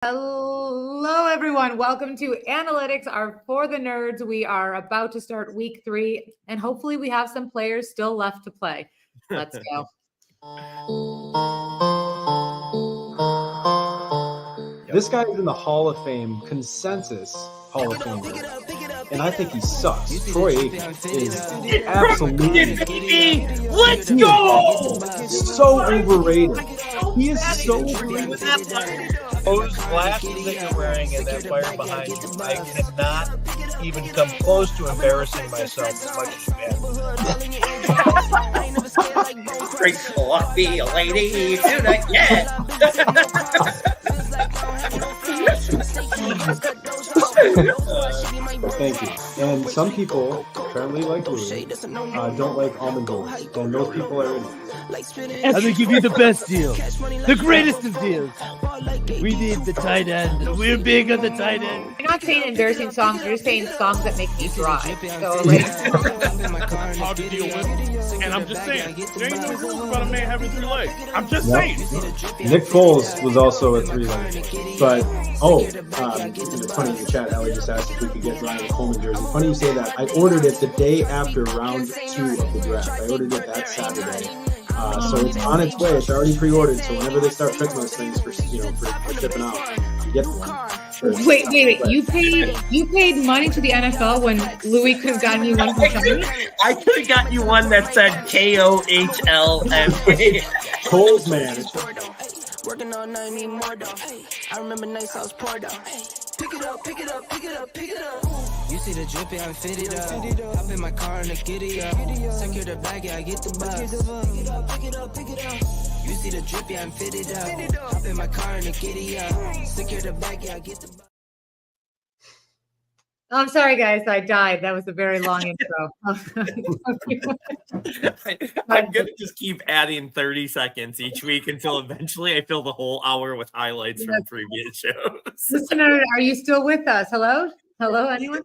Hello, everyone. Welcome to Analytics are for the nerds. We are about to start week 3, and hopefully we have some players still left to play. Let's go. This guy is in the Hall of Fame consensus Hall of Famer, and I think he sucks. Troy Aikman is absolutely let's go. So overrated. He is so overrated. Those glasses that you're wearing and that fire behind you, I cannot even come close to embarrassing myself as much as you have. Drink coffee, lady, tonight, yeah. Thank you. And some people, apparently like Louis, don't like almond joys, and those people are idiots. I'm going to give you the best deal. The greatest of deals. We need the tight end. We're big on the tight end. You're not saying embarrassing songs. You're saying songs that make me dry. So, like, hard to deal with. And I'm just saying, there ain't no rules about a man having 3 legs. I'm just saying. Nick Foles was also a 3-leg. But, it's funny in the chat, Ellie just asked if we could get Ryan Coleman jersey. Funny you say that. I ordered it the day after round 2 of the draft. I ordered it that Saturday. So it's on its way. It's already pre-ordered. So whenever they start picking those things for shipping out, you get one. wait. You paid money to the NFL when Louis could have gotten you one from China? I could have got you one that said KOHLM. Coles, man. Working all night, need more though. I remember nights I was poor though. Pick it up. You see the drippy, I'm fitted up. Hop in my car and I get it up. Secure the bag, yeah, I get the bus. Pick it up. You see the drippy, I'm fitted up. Hop in my car and I get it up. Secure the bag, yeah, I get the bus. I'm sorry, guys. I died. That was a very long intro. I'm going to just keep adding 30 seconds each week until eventually I fill the whole hour with highlights from previous shows. Listener, are you still with us? Hello, anyone?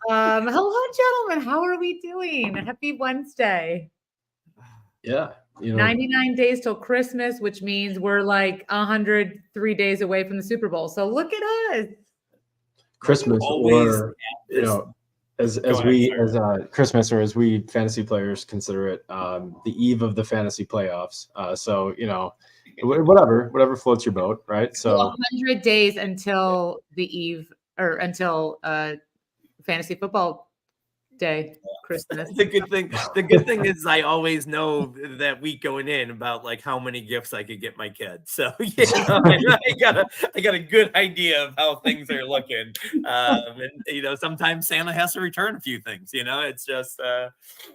Hello, gentlemen. How are we doing? Happy Wednesday. Yeah. 99 days till Christmas, which means we're like 103 days away from the Super Bowl. So look at us. Christmas, or as Christmas, or as we fantasy players consider it, the eve of the fantasy playoffs. So whatever floats your boat, right? So 100 days until the eve, or until fantasy football day, Christmas. The good thing is I always know that week going in about like how many gifts I could get my kids. So I got a good idea of how things are looking. And sometimes Santa has to return a few things. It's just.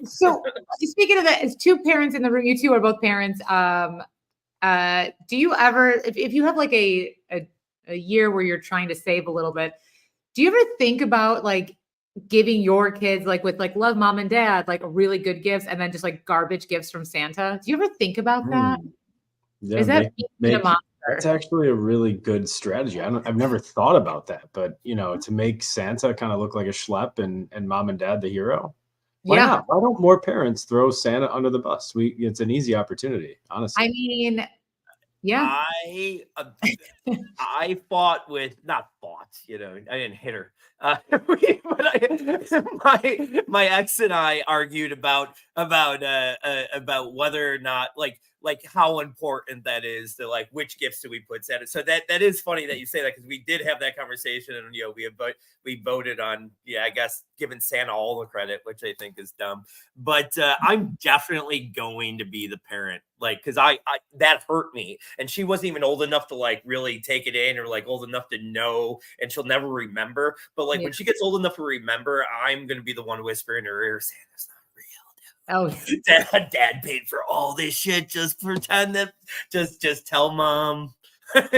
So speaking of that, as 2 parents in the room, you 2 are both parents. Do you ever, if you have like a year where you're trying to save a little bit, do you ever think about like giving your kids with love mom and dad like really good gifts and then just like garbage gifts from Santa? Do you ever think about that? Yeah, is that a monster? It's actually a really good strategy. I've never thought about that, but to make Santa kind of look like a schlep and mom and dad the hero. Why not? Why don't more parents throw Santa under the bus? It's an easy opportunity, honestly. I mean, yeah. I fought with, not fought, I didn't hit her. But my ex and I argued about whether or not like how important that is to like which gifts do we put Santa. So that is funny that you say that, because we did have that conversation, and we voted on I guess giving Santa all the credit, which I think is dumb. But I'm definitely going to be the parent, because I that hurt me, and she wasn't even old enough to like really take it in, or like old enough to know, and she'll never remember. But when she gets old enough to remember, I'm going to be the one whispering in her ear, Santa's not. Oh, Dad paid for all this shit. Just pretend that. Just tell mom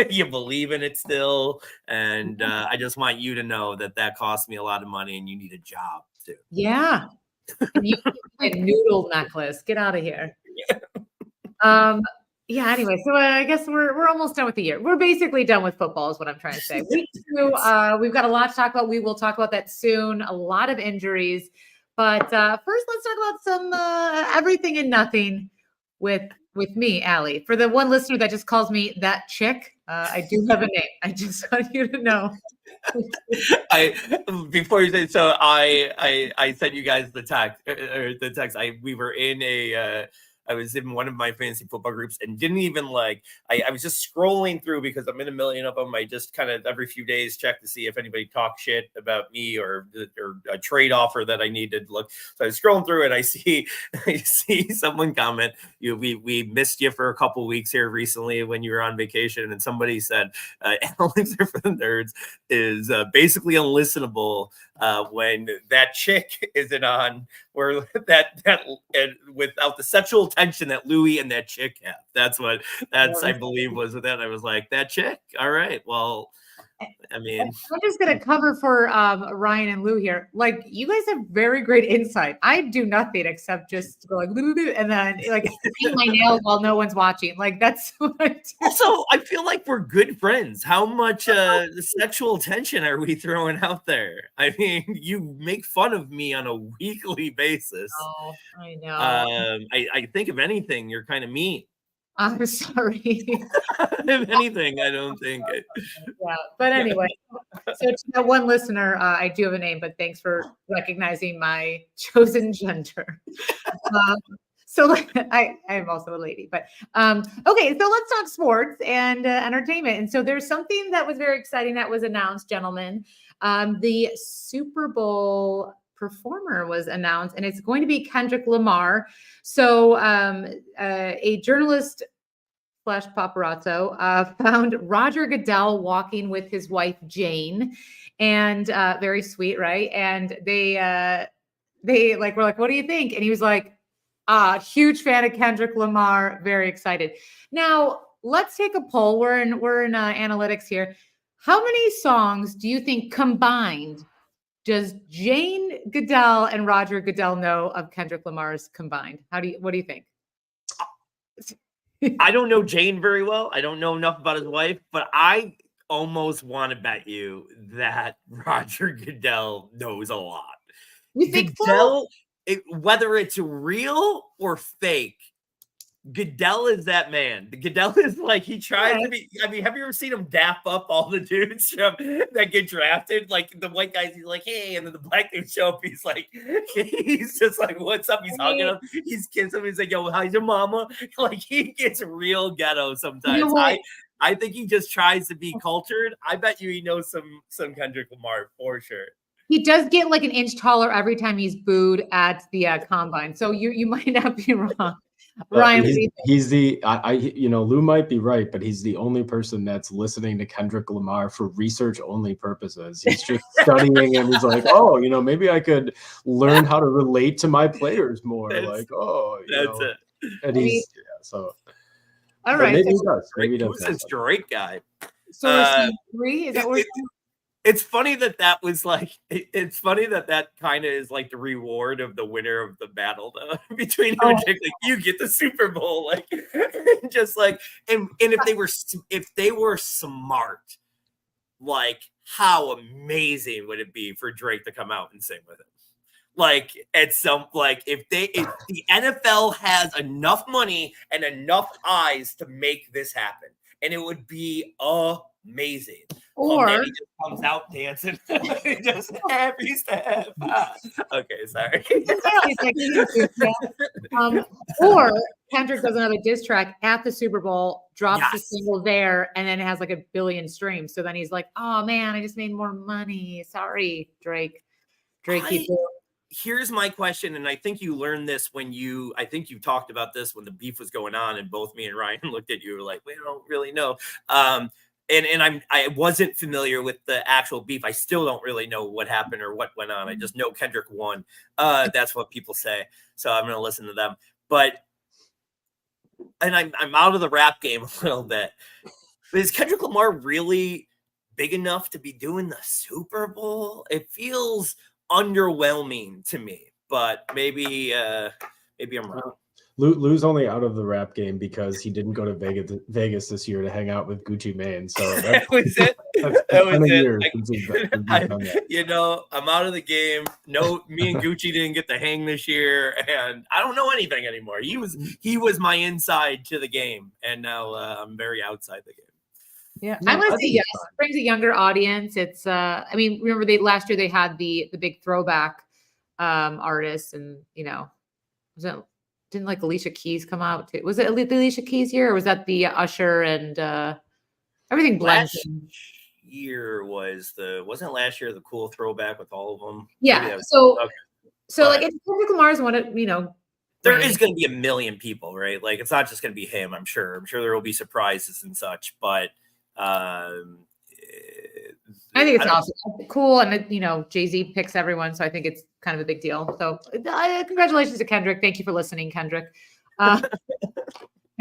you believe in it still, and I just want you to know that cost me a lot of money, and you need a job too. Yeah, you a noodle necklace. Get out of here. Yeah. Anyway, so I guess we're almost done with the year. We're basically done with football, is what I'm trying to say. Week 2, we've got a lot to talk about. We will talk about that soon. A lot of injuries. But first, let's talk about some everything and nothing. with me, Allie. For the one listener that just calls me that chick, I do have a name. I just want you to know. Before you say so, I sent you guys the text. We were in I was in one of my fantasy football groups and didn't even I was just scrolling through because I'm in a million of them. I just kind of every few days check to see if anybody talks shit about me or a trade offer that I need to look. So I was scrolling through and I see someone comment, we missed you for a couple weeks here recently when you were on vacation, and somebody said Alex for the Nerds is basically unlistenable when that chick isn't on, where that and without the sexual tension that Louis and that chick have. That's I believe was with that. I was like, that chick. All right. Well, I mean, I'm just gonna cover for Ryan and Lou here. Like, you guys have very great insight. I do nothing except just go like and then paint my nails while no one's watching. Like, that's what I do. Also, I feel like we're good friends. How much sexual tension are we throwing out there? I mean, you make fun of me on a weekly basis. Oh, I know. I think if anything, you're kind of mean. I'm sorry. If anything, I don't think it. Yeah, but anyway, so to that one listener, I do have a name, but thanks for recognizing my chosen gender. So I am also a lady, but okay, so let's talk sports and entertainment. And so there's something that was very exciting that was announced, gentlemen. The Super Bowl performer was announced, and it's going to be Kendrick Lamar. So a journalist / paparazzo found Roger Goodell walking with his wife Jane, and very sweet, right? And they were like, what do you think? And he was like, huge fan of Kendrick Lamar, very excited. Now let's take a poll. We're in analytics here. How many songs do you think combined does Jane Goodell and Roger Goodell know of Kendrick Lamar's combined? What do you think? I don't know Jane very well. I don't know enough about his wife, but I almost want to bet you that Roger Goodell knows a lot. You think Goodell, so? Whether it's real or fake, Goodell is that man. Goodell is like, he tries to be. I mean, have you ever seen him dap up all the dudes that get drafted? Like the white guys, he's like, hey, and then the black dudes show up. He's like, he's just like, what's up? He's hugging him. He's kissing him. He's like, yo, how's your mama? Like, he gets real ghetto sometimes. You know, I think he just tries to be cultured. I bet you he knows some Kendrick Lamar for sure. He does get like an inch taller every time he's booed at the combine. So you might not be wrong. Ryan, he's the Lou might be right, but he's the only person that's listening to Kendrick Lamar for research only purposes. He's just studying and he's like, oh, maybe I could learn how to relate to my players more. That's it. And he's so. All right. Maybe he does. Maybe he does. Who's this Drake guy? So 3? Is that what? It's funny that was like, it's funny that kind of is like the reward of the winner of the battle though, between him and Jake. Like, you get the Super Bowl, like, just like, and if they were smart, like, how amazing would it be for Drake to come out and sing with him? Like, if the NFL has enough money and enough eyes to make this happen, and it would be amazing. Or he just comes out dancing, just happy to have. Okay, sorry. Or Kendrick does another diss track at the Super Bowl, drops the single there, and then it has like 1 billion streams. So then he's like, "Oh man, I just made more money. Sorry, Drake." Here's my question, and I think you learned this I think you talked about this when the beef was going on, and both me and Ryan looked at you, were like, we don't really know. And I wasn't familiar with the actual beef. I still don't really know what happened or what went on. I just know Kendrick won. That's what people say. So I'm going to listen to them. And I'm out of the rap game a little bit. But is Kendrick Lamar really big enough to be doing the Super Bowl? It feels underwhelming to me, but maybe I'm wrong. Lou's only out of the rap game because he didn't go to Vegas this year to hang out with Gucci Mane. So That was it. that's That was been a it. year since he's done that. You know, I'm out of the game. No, me and Gucci didn't get to hang this year, and I don't know anything anymore. He was my inside to the game, and now I'm very outside the game. Yeah, No, I want I to say think yes. it's fun. It brings a younger audience. It's I mean, remember last year they had the big throwback artists, and didn't like Alicia Keys come out too? Was it the Alicia Keys year, or was that the Usher and everything blends? Last year wasn't last year the cool throwback with all of them? Yeah. Okay. So But- like, if Kendrick Lamar's one of There Right. is going to be a million people, right? Like, it's not just going to be him. I'm sure there will be surprises and such, but I think it's awesome, cool, and Jay-Z picks everyone, so I think it's kind of a big deal. So congratulations to Kendrick. Thank you for listening, Kendrick. And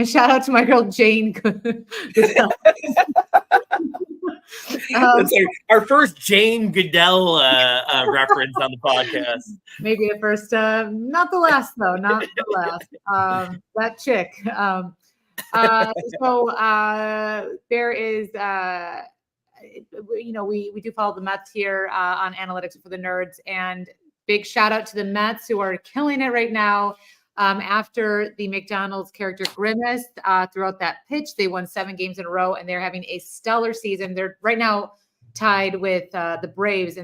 shout out to my girl Jane. That's our first Jane Goodell reference on the podcast. Maybe the first, not the last though, not the last. That chick. So there is, we do follow the Mets here on Analytics for the Nerds, and big shout out to the Mets who are killing it right now. After the McDonald's character Grimace throughout that pitch, they won 7 games in a row, and they're having a stellar season. They're right now tied with the Braves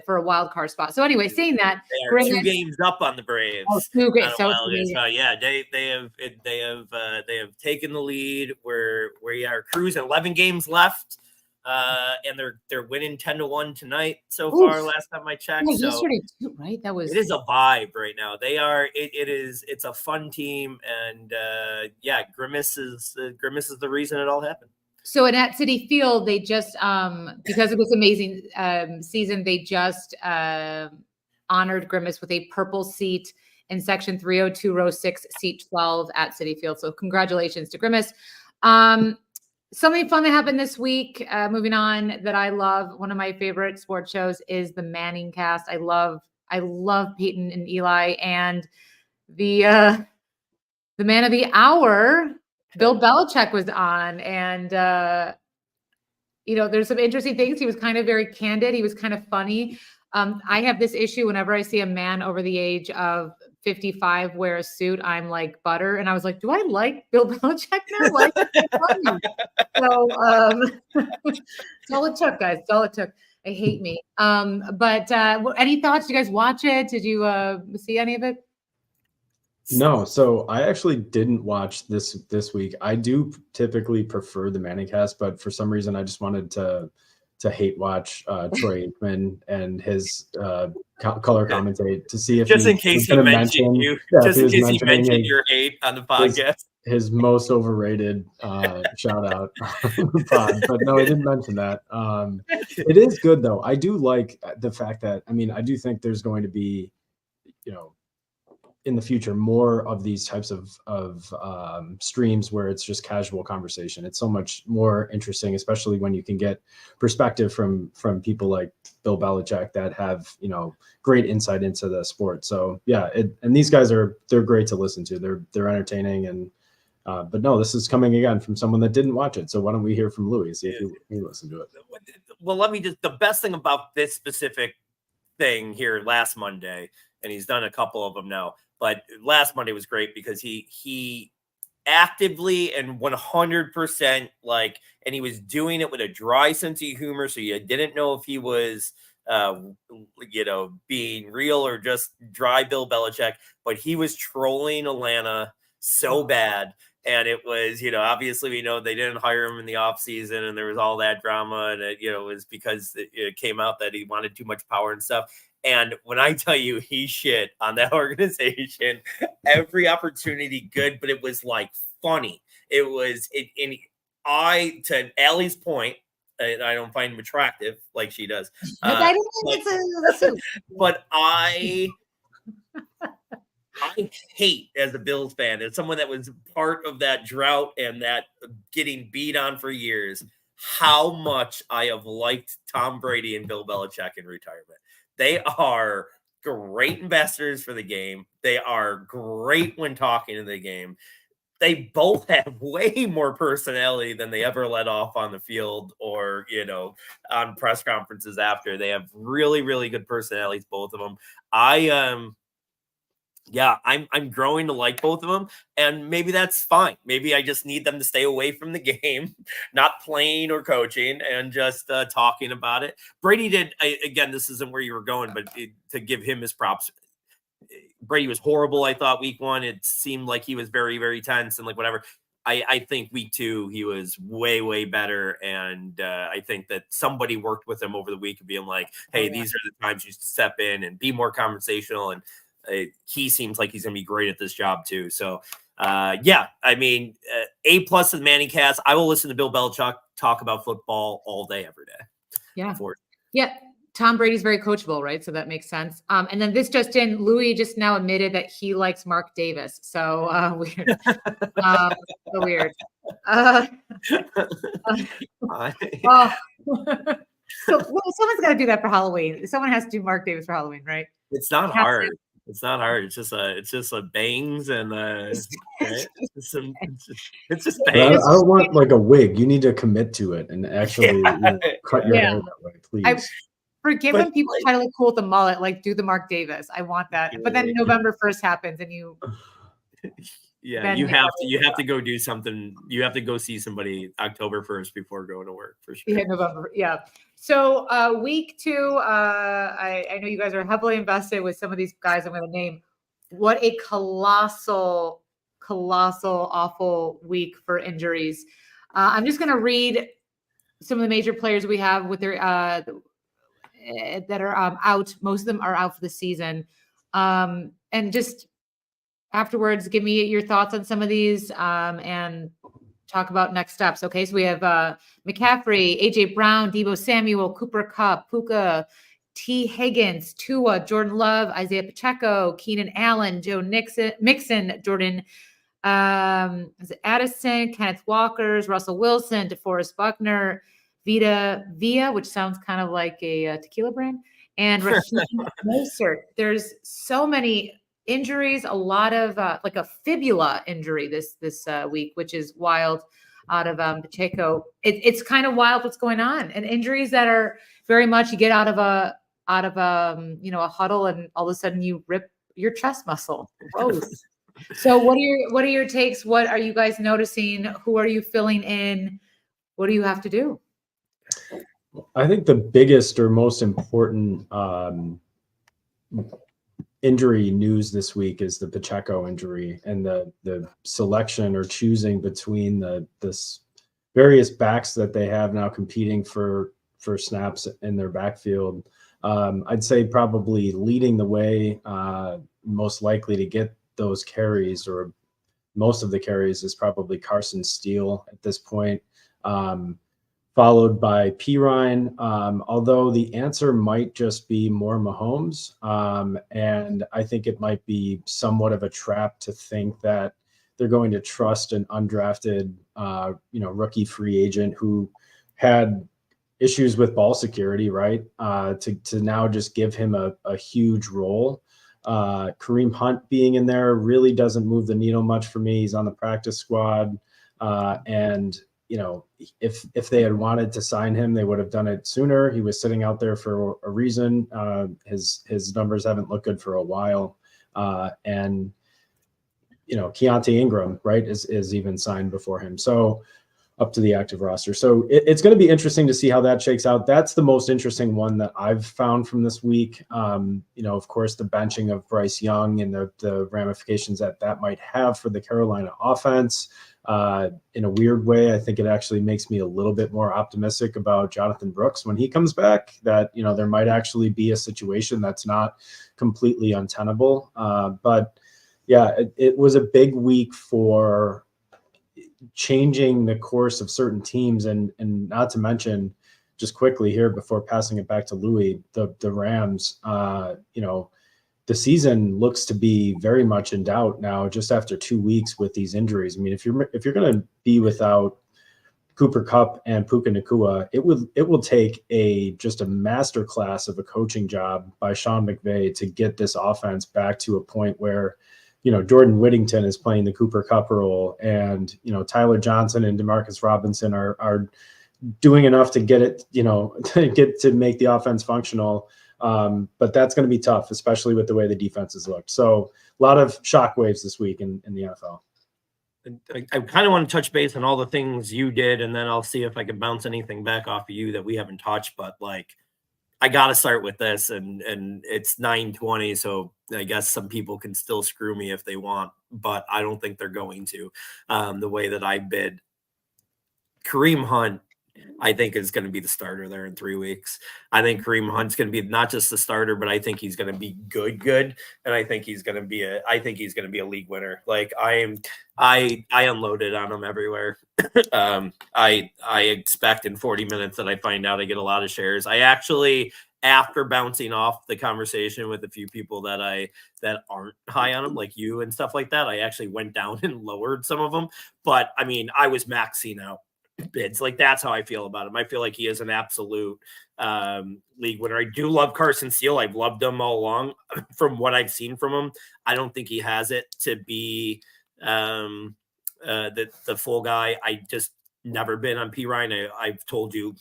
for a wild card spot. So anyway, saying that, They are Grimace, 2 games up on the Braves. Oh, 2 games. On a So wild game. So yeah, they have taken the lead. We are cruising 11 games left. And they're winning 10-1 tonight so far. Last time I checked, yeah, so yesterday too, right? That was it is a vibe right now. They are. It's a fun team, and Grimace is the reason it all happened. so at Citi Field. They just because of this amazing season, they just honored Grimace with a purple seat in section 302, row 6, seat 12 at Citi Field. So congratulations to Grimace. Something fun that happened this week, moving on, that I love. One of my favorite sports shows is the Manning Cast. I love Peyton and Eli, and the man of the hour, Bill Belichick, was on, and there's some interesting things. He was kind of very candid. He was kind of funny. I have this issue whenever I see a man over the age of 55 wear a suit, I'm like butter. And I was like, do I like Bill Belichick now? Like, so that's all it took, guys. That's all it took. I hate me. But any thoughts? Did you guys watch it? Did you see any of it? No, so I actually didn't watch this week. I do typically prefer the Manning Cast, but for some reason I just wanted to hate watch Troy Aikman and his color commentate to see if just in case he mentioned you, just in case he mentioned your hate on the podcast. His most overrated shout out on the pod, but no, I didn't mention that. It is good though. I do like the fact that, I do think there's going to be, in the future, more of these types of streams where it's just casual conversation. It's so much more interesting, especially when you can get perspective from people like Bill Belichick that have, great insight into the sport. So yeah, and these guys they're great to listen to. They're entertaining, and but no, this is coming again from someone that didn't watch it. So why don't we hear from Louis, see if he listened to it. Well, the best thing about this specific thing here last Monday, and he's done a couple of them now, but last Monday was great because he actively and 100% and he was doing it with a dry sense of humor. So you didn't know if he was, being real or just dry Bill Belichick, but he was trolling Atlanta so bad. And it was, obviously we know they didn't hire him in the offseason, and there was all that drama, and it was because it came out that he wanted too much power and stuff. And when I tell you he shit on that organization, every opportunity good, but it was funny. It was to Allie's point, I don't find him attractive like she does. I don't think it's a but I hate, as a Bills fan, as someone that was part of that drought and that getting beat on for years, how much I have liked Tom Brady and Bill Belichick in retirement. They are great ambassadors for the game. They are great when talking in the game. They both have way more personality than they ever let off on the field or, on press conferences after. They have really, really good personalities, both of them. I'm growing to like both of them, and maybe that's fine. Maybe I just need them to stay away from the game, not playing or coaching, and just talking about it. Brady did, again, this isn't where you were going, but to give him his props, Brady was horrible, I thought, week 1. It seemed like he was very, very tense and like whatever. I think week 2, he was way, way better. And I think that somebody worked with him over the week of being like, hey, these are the times you step in and be more conversational. And he seems like he's going to be great at this job too. So, A+ in the Manning cast. I will listen to Bill Belichick talk about football all day, every day. Yeah. Yeah. Tom Brady's very coachable, right? So that makes sense. And then this just in, Louis just now admitted that he likes Mark Davis. So weird. So weird. So someone's got to do that for Halloween. Someone has to do Mark Davis for Halloween, right? It's not hard. It's not hard. It's just a bangs and it's just bangs. I don't want like a wig. You need to commit to it and actually cut your hair that way, please. Forgive when people try to look cool with the mullet, like do the Mark Davis. I want that. But then November 1st happens and you you have to go do something. You have to go see somebody October 1st before going to work for sure. Yeah, November. Yeah. So week 2, I know you guys are heavily invested with some of these guys I'm going to name. What a colossal, awful week for injuries. I'm just going to read some of the major players we have with their that are out. Most of them are out for the season. And just afterwards, give me your thoughts on some of these and talk about next steps. Okay, so we have McCaffrey, AJ Brown, Deebo Samuel, Cooper Kupp, Puka, T. Higgins, Tua, Jordan Love, Isaiah Pacheco, Keenan Allen, Joe Mixon, Jordan Addison, Kenneth Walkers, Russell Wilson, DeForest Buckner, Via, which sounds kind of like a tequila brand, and Raheem Mostert. There's so many injuries, a lot of like a fibula injury this week, which is wild out of Pacheco. It's kind of wild what's going on, and injuries that are very much you get out of a huddle and all of a sudden you rip your chest muscle. Gross. So what are your takes? What are you guys noticing? Who are you filling in? What do you have to do? I think the biggest or most important injury news this week is the Pacheco injury and the selection or choosing between this various backs that they have now competing for snaps in their backfield. I'd say probably leading the way, most likely to get those carries or most of the carries is probably Carson Steele at this point. Followed by Pirine, although the answer might just be more Mahomes. And I think it might be somewhat of a trap to think that they're going to trust an undrafted, rookie free agent who had issues with ball security, right? To now just give him a huge role. Kareem Hunt being in there really doesn't move the needle much for me. He's on the practice squad. And if they had wanted to sign him, they would have done it sooner. He was sitting out there for a reason. His numbers haven't looked good for a while. And Keontae Ingram, right, is even signed before him. So up to the active roster. So it's going to be interesting to see how that shakes out. That's the most interesting one that I've found from this week. Of course, the benching of Bryce Young and the ramifications that might have for the Carolina offense. In a weird way, I think it actually makes me a little bit more optimistic about Jonathan Brooks when he comes back, that, there might actually be a situation that's not completely untenable. But yeah, it was a big week for changing the course of certain teams, and not to mention, just quickly here before passing it back to Louis, the Rams, the season looks to be very much in doubt now, just after 2 weeks with these injuries. I mean, if you're going to be without Cooper Kupp and Puka Nacua, it will take just a masterclass of a coaching job by Sean McVay to get this offense back to a point where, Jordan Whittington is playing the Cooper Kupp role, and Tyler Johnson and Demarcus Robinson are doing enough to get it, to make the offense functional. But that's going to be tough, especially with the way the defenses looked. So a lot of shockwaves this week in the NFL. I kind of want to touch base on all the things you did, and then I'll see if I can bounce anything back off of you that we haven't touched. But I got to start with this, and it's 9:20, so I guess some people can still screw me if they want, but I don't think they're going to. The way that I bid, Kareem Hunt, I think is going to be the starter there in 3 weeks. I think Kareem Hunt's going to be not just the starter, but I think he's going to be good. And I think he's going to be a league winner. I unloaded on him everywhere. I expect in 40 minutes that I find out I get a lot of shares. I actually, after bouncing off the conversation with a few people that aren't high on him, like you and stuff like that, I actually went down and lowered some of them. But I mean, I was maxing out bids. That's how I feel about him. I feel like he is an absolute league winner. I do love Carson Steele. I've loved him all along. From what I've seen from him, I don't think he has it to be the full guy. I just never been on P. Ryan. I've told you,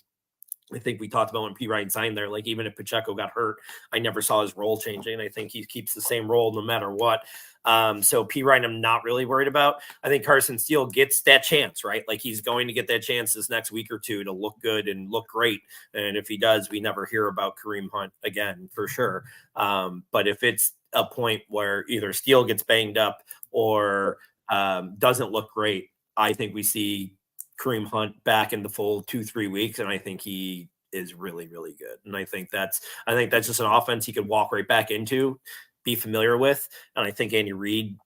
I think we talked about when P. Ryan signed there, even if Pacheco got hurt, I never saw his role changing. I think he keeps the same role no matter what. So P. Ryan, I'm not really worried about. I think Carson Steele gets that chance, right? He's going to get that chance this next week or two to look good and look great. And if he does, we never hear about Kareem Hunt again, for sure. But if it's a point where either Steele gets banged up or doesn't look great, I think we see Kareem Hunt back in the full 2-3 weeks, and I think he is really, really good. And I think that's just an offense he could walk right back into, be familiar with. And I think Andy Reid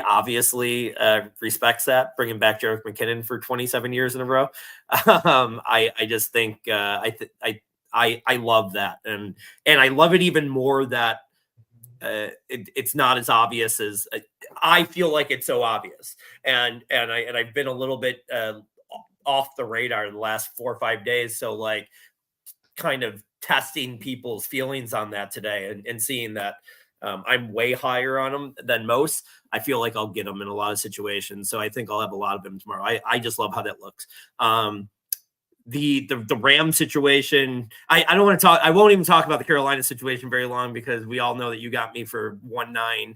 obviously respects that, bringing back Jerick McKinnon for 27 years in a row. I just think I love that, and I love it even more that it's not as obvious as I feel like it's so obvious, and I've been a little bit off the radar the last 4 or 5 days, so kind of testing people's feelings on that today and seeing that I'm way higher on them than most. I feel like I'll get them in a lot of situations, so I think I'll have a lot of them tomorrow. I just love how that looks. The Ram situation, I don't want to talk. I won't even talk about the Carolina situation very long, because we all know that you got me for 1-9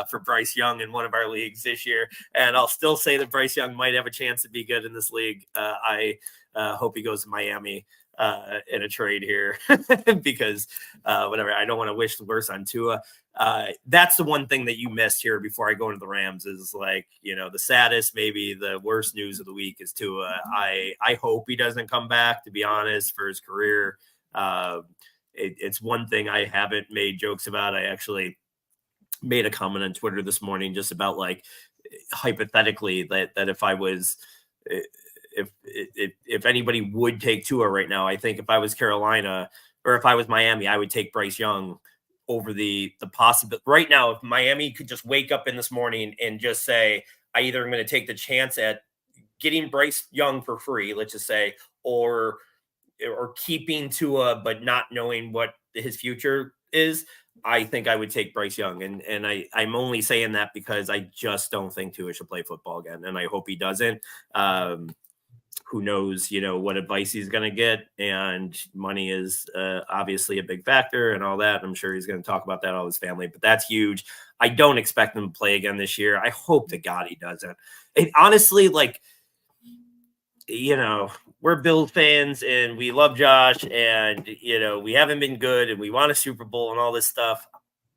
for Bryce Young in one of our leagues this year, and I'll still say that Bryce Young might have a chance to be good in this league. I hope he goes to Miami in a trade here because whatever. I don't want to wish the worst on Tua. That's the one thing that you missed here before I go into the Rams is the saddest, maybe the worst news of the week is Tua. I hope he doesn't come back, to be honest, for his career. It's one thing I haven't made jokes about. I actually made a comment on Twitter this morning just about hypothetically that if I was if anybody would take Tua right now, I think if I was Carolina or if I was Miami, I would take Bryce Young over the possibility. Right now, if Miami could just wake up in this morning and just say, I either am going to take the chance at getting Bryce Young for free, let's just say, or keeping Tua but not knowing what his future is, I think I would take Bryce Young. And I'm only saying that because I just don't think Tua should play football again, and I hope he doesn't. Who knows, what advice he's going to get. And money is obviously a big factor and all that. I'm sure he's going to talk about that, all his family, but that's huge. I don't expect him to play again this year. I hope to God he doesn't. And honestly, we're Bills fans and we love Josh and, we haven't been good and we want a Super Bowl and all this stuff.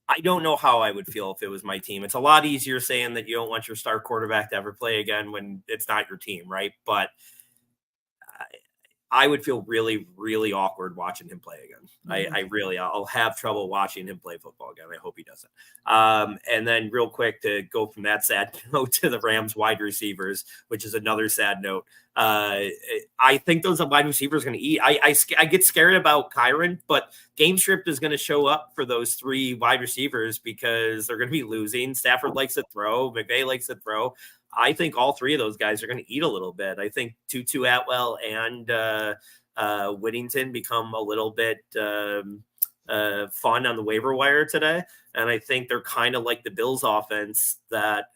I don't know how I would feel if it was my team. It's a lot easier saying that you don't want your star quarterback to ever play again when it's not your team, right? But I would feel really, really awkward watching him play again. I'll have trouble watching him play football again. I hope he doesn't. And then real quick to go from that sad note to the Rams wide receivers, which is another sad note. I think those wide receivers are going to eat. I get scared about Kyron, but game script is going to show up for those 3 wide receivers because they're going to be losing. Stafford likes to throw. McVay likes to throw. I think all three of those guys are going to eat a little bit. I think Tutu Atwell and Whittington become a little bit fun on the waiver wire today. And I think they're kind of like the Bills offense that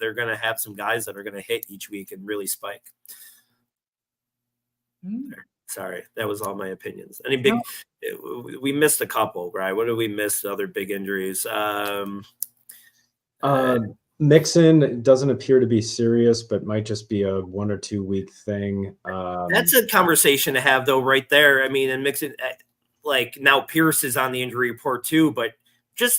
they're going to have some guys that are going to hit each week and really spike. Sorry, that was all my opinions. Any big? We missed a couple, right? What did we miss? Other big injuries. Mixon doesn't appear to be serious, but might just be a 1 or 2 week thing. That's a conversation to have, though, right there. I mean, and Mixon, like now Pierce is on the injury report too, but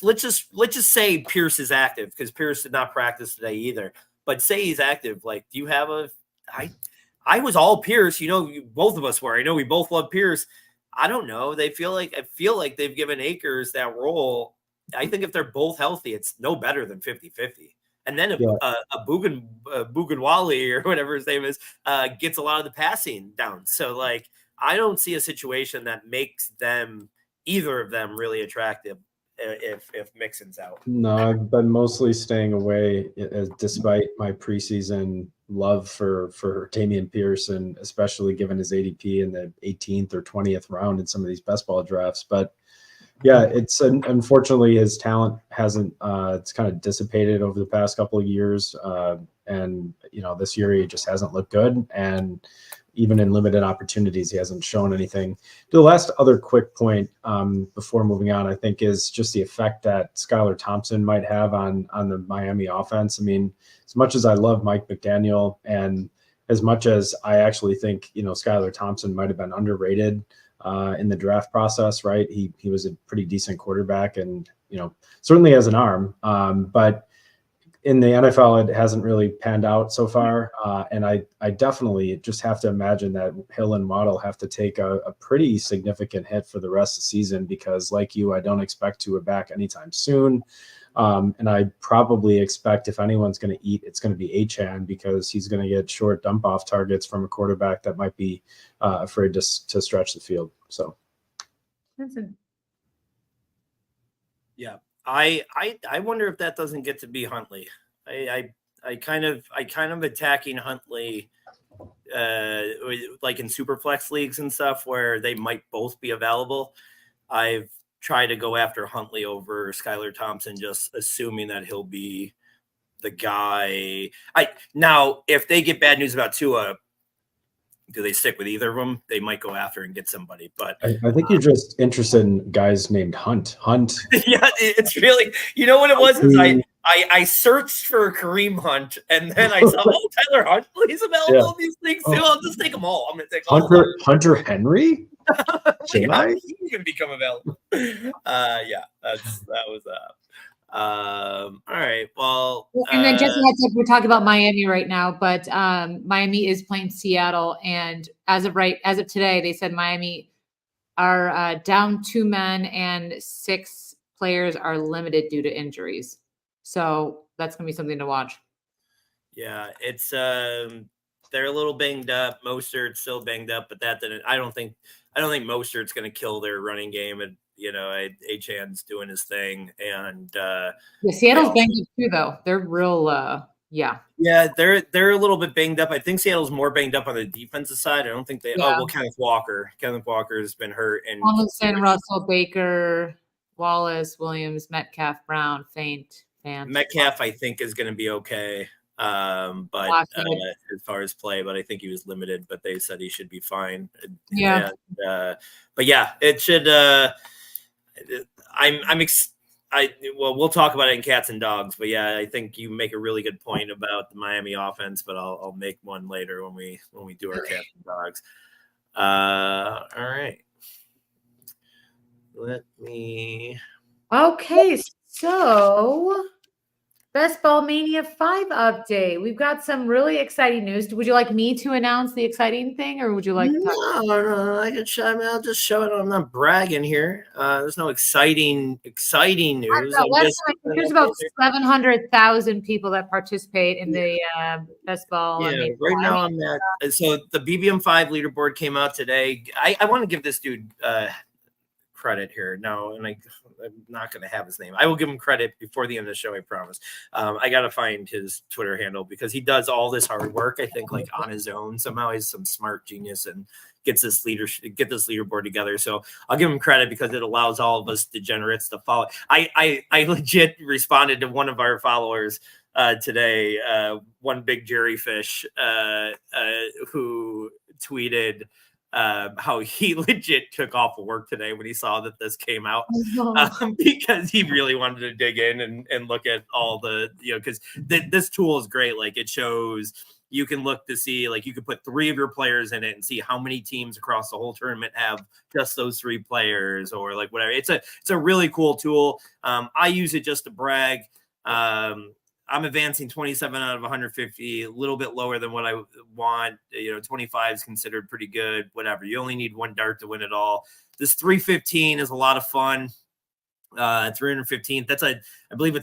let's just say Pierce is active, because Pierce did not practice today either. But say he's active. Like, do you have I was all Pierce, both of us were. I know we both love Pierce. I don't know. I feel like they've given Akers that role. I think if they're both healthy, it's no better than 50-50. And then if Buganwali or whatever his name is gets a lot of the passing down. So, like, I don't see a situation that makes either of them really attractive if Mixon's out. No, I've been mostly staying away despite my preseason love for Damian Pierce, and especially given his ADP in the 18th or 20th round in some of these best ball drafts. But yeah, it's unfortunately his talent hasn't it's kind of dissipated over the past couple of years, and this year he just hasn't looked good, and even in limited opportunities he hasn't shown anything. The last other quick point before moving on, I think, is just the effect that Skylar Thompson might have on the Miami offense. I mean, as much as I love Mike McDaniel, and as much as I actually think Skylar Thompson might have been underrated in the draft process, right? He was a pretty decent quarterback, and certainly has an arm, but in the NFL it hasn't really panned out so far. And I definitely just have to imagine that Hill and Waddle have to take a pretty significant hit for the rest of the season, because like you, I don't expect Tua back anytime soon. And I probably expect if anyone's going to eat, it's going to be Achane, because he's going to get short dump off targets from a quarterback that might be afraid to stretch the field. So, yeah, I wonder if that doesn't get to be Huntley. I kind of attacking Huntley, like in Superflex leagues and stuff where they might both be available. I've tried to go after Huntley over Skylar Thompson, just assuming that he'll be the guy. Now, if they get bad news about Tua, do they stick with either of them? They might go after and get somebody. But I think you're just interested in guys named Hunt. Yeah, it's really, what it was is I searched for Kareem Hunt, and then I saw, Tyler Huntley's available in these things too. I'll just take them all. I'm going to take Hunter Henry. He can become available. That was all right. Well, and then just we're talking about Miami right now, but Miami is playing Seattle, and as of today, they said Miami are down 2 men and 6 players are limited due to injuries. So that's gonna be something to watch. Yeah, it's they're a little banged up. Mostert's still banged up, but I don't think Mostert's gonna kill their running game, and Achane's doing his thing, and Seattle's banged up too, though. They're real, yeah, they're a little bit banged up. I think Seattle's more banged up on the defensive side. I don't think they. Yeah. Kenneth Walker has been hurt, and Tomlinson, Russell, Baker, Wallace, Williams, Metcalf, Brown, Fant. Metcalf, I think, is going to be okay. But as far as play, but I think he was limited, but they said he should be fine. Yeah. And, but yeah, it should. We'll talk about it in cats and dogs, but yeah, I think you make a really good point about the Miami offense, but I'll make one later when we do our cats and dogs. All right. Let me. Okay, so Best Ball Mania 5 update. We've got some really exciting news. Would you like me to announce the exciting thing, or would you like to talk? No, I'll just show it. I'm not bragging here. There's no exciting news. There's about 700,000 people that participate in the Best Ball. Yeah, right now I'm at. So the BBM5 leaderboard came out today. I want to give this dude credit here. No, and I'm not going to have his name. I will give him credit before the end of the show, I promise. I got to find his Twitter handle because he does all this hard work, I think, like on his own. Somehow he's some smart genius and get this leaderboard together. So I'll give him credit because it allows all of us degenerates to follow. I legit responded to one of our followers today, one big Jerry Fish, who tweeted how he legit took off of work today when he saw that this came out, because he really wanted to dig in and look at all the, because this tool is great. Like, it shows, you can look to see, like, you could put 3 of your players in it and see how many teams across the whole tournament have just those 3 players, or like whatever. It's a really cool tool. I use it just to brag. I'm advancing 27 out of 150, a little bit lower than what I want. 25 is considered pretty good, whatever. You only need 1 dart to win it all. This 315 is a lot of fun. 315, I believe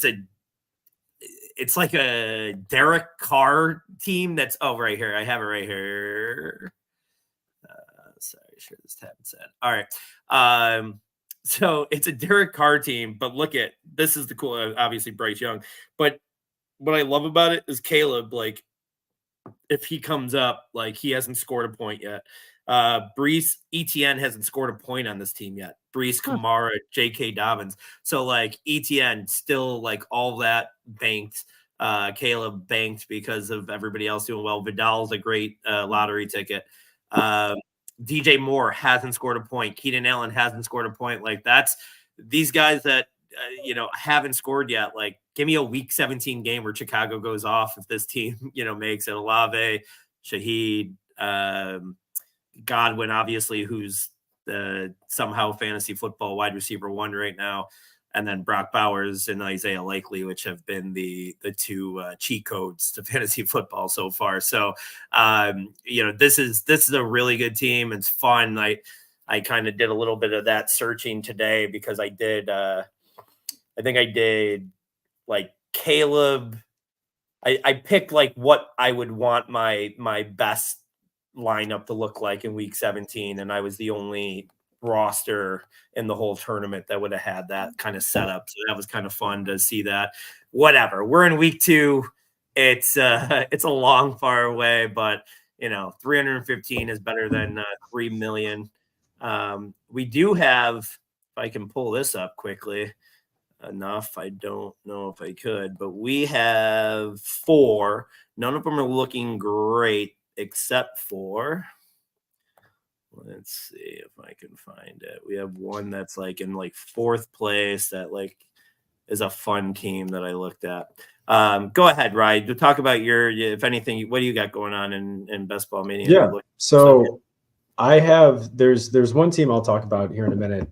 it's like a Derek Carr team that's, right here. I have it right here. Sorry, share this tab instead. All right. So it's a Derek Carr team, but look at, this is the cool, obviously Bryce Young, but what I love about it is Caleb, like, if he comes up, like, he hasn't scored a point yet. Brees ETN hasn't scored a point on this team yet. Brees, Kamara, J.K. Dobbins. So, like, ETN still, like, all that banked. Caleb banked because of everybody else doing well. Vidal's a great lottery ticket. DJ Moore hasn't scored a point. Keenan Allen hasn't scored a point. Like, that's these guys that haven't scored yet. Like, give me a week 17 game where Chicago goes off if this team, makes it. Olave, Shaheed, Godwin, obviously, who's the somehow fantasy football wide receiver 1 right now. And then Brock Bowers and Isaiah Likely, which have been the 2 cheat codes to fantasy football so far. So, this is a really good team. It's fun. I kind of did a little bit of that searching today because I did, I think I did like Caleb. I picked like what I would want my best lineup to look like in week 17. And I was the only roster in the whole tournament that would have had that kind of setup. So that was kind of fun to see that. Whatever. We're in week 2. It's a long far away, but 315 is better than 3 million. We do have, if I can pull this up quickly enough, I don't know if I could, but we have 4. None of them are looking great except for, let's see if I can find it. We have one that's like in like 4th place that like is a fun team that I looked at. Go ahead, Ryan. To talk about if anything, what do you got going on in Best Ball Mania? Yeah. So I have, there's one team I'll talk about here in a minute.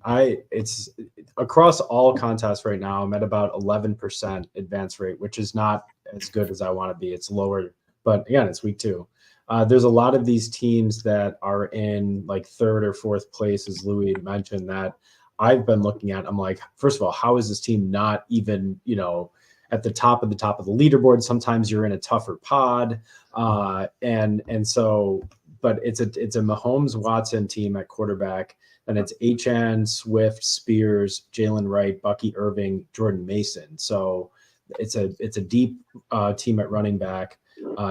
It's across all contests right now, I'm at about 11% advance rate, which is not as good as I want to be. It's lower, but again, it's week 2. There's a lot of these teams that are in like 3rd or 4th place, as Louis mentioned, that I've been looking at. I'm like, first of all, how is this team not even, at the top of the leaderboard? Sometimes you're in a tougher pod. And so, but it's a Mahomes Watson team at quarterback. Then it's Achane, Swift, Spears, Jalen Wright, Bucky Irving, Jordan Mason. So it's a deep team at running back.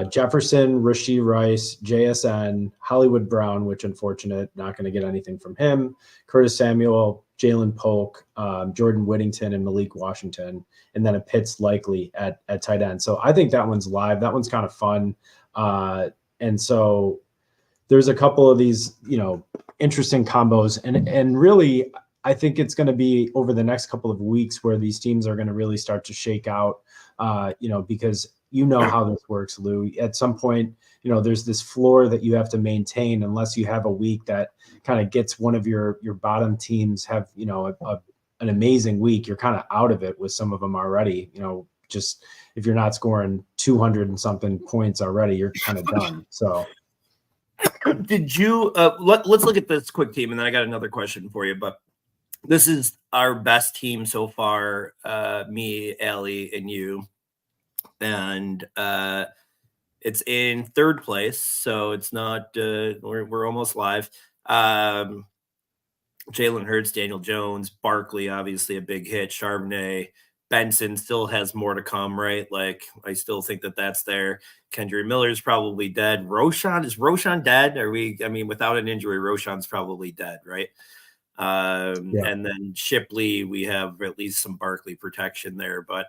Jefferson, Rashee Rice, JSN, Hollywood Brown, which unfortunate, not going to get anything from him. Curtis Samuel, Jalen Polk, Jordan Whittington, and Malik Washington, and then a Pitts likely at tight end. So I think that one's live. That one's kind of fun. And so there's a couple of these, interesting combos, and really, I think it's going to be over the next couple of weeks where these teams are going to really start to shake out, because how this works, Lou. At some point, there's this floor that you have to maintain unless you have a week that kind of gets one of your bottom teams have, an amazing week. You're kind of out of it with some of them already. Just if you're not scoring 200 and something points already, you're kind of done. So did you let's look at this quick team, and then I got another question for you, but this is our best team so far, me, Allie, and you. And it's in 3rd place, so it's not we're almost live. Jalen Hurts, Daniel Jones, Barkley, obviously a big hit, Charbonnet, Benson still has more to come, right? Like, I still think that that's there. Kendry Miller's probably dead. Is Roshan dead? Without an injury, Roshan's probably dead, right? And then Shipley, we have at least some Barkley protection there, but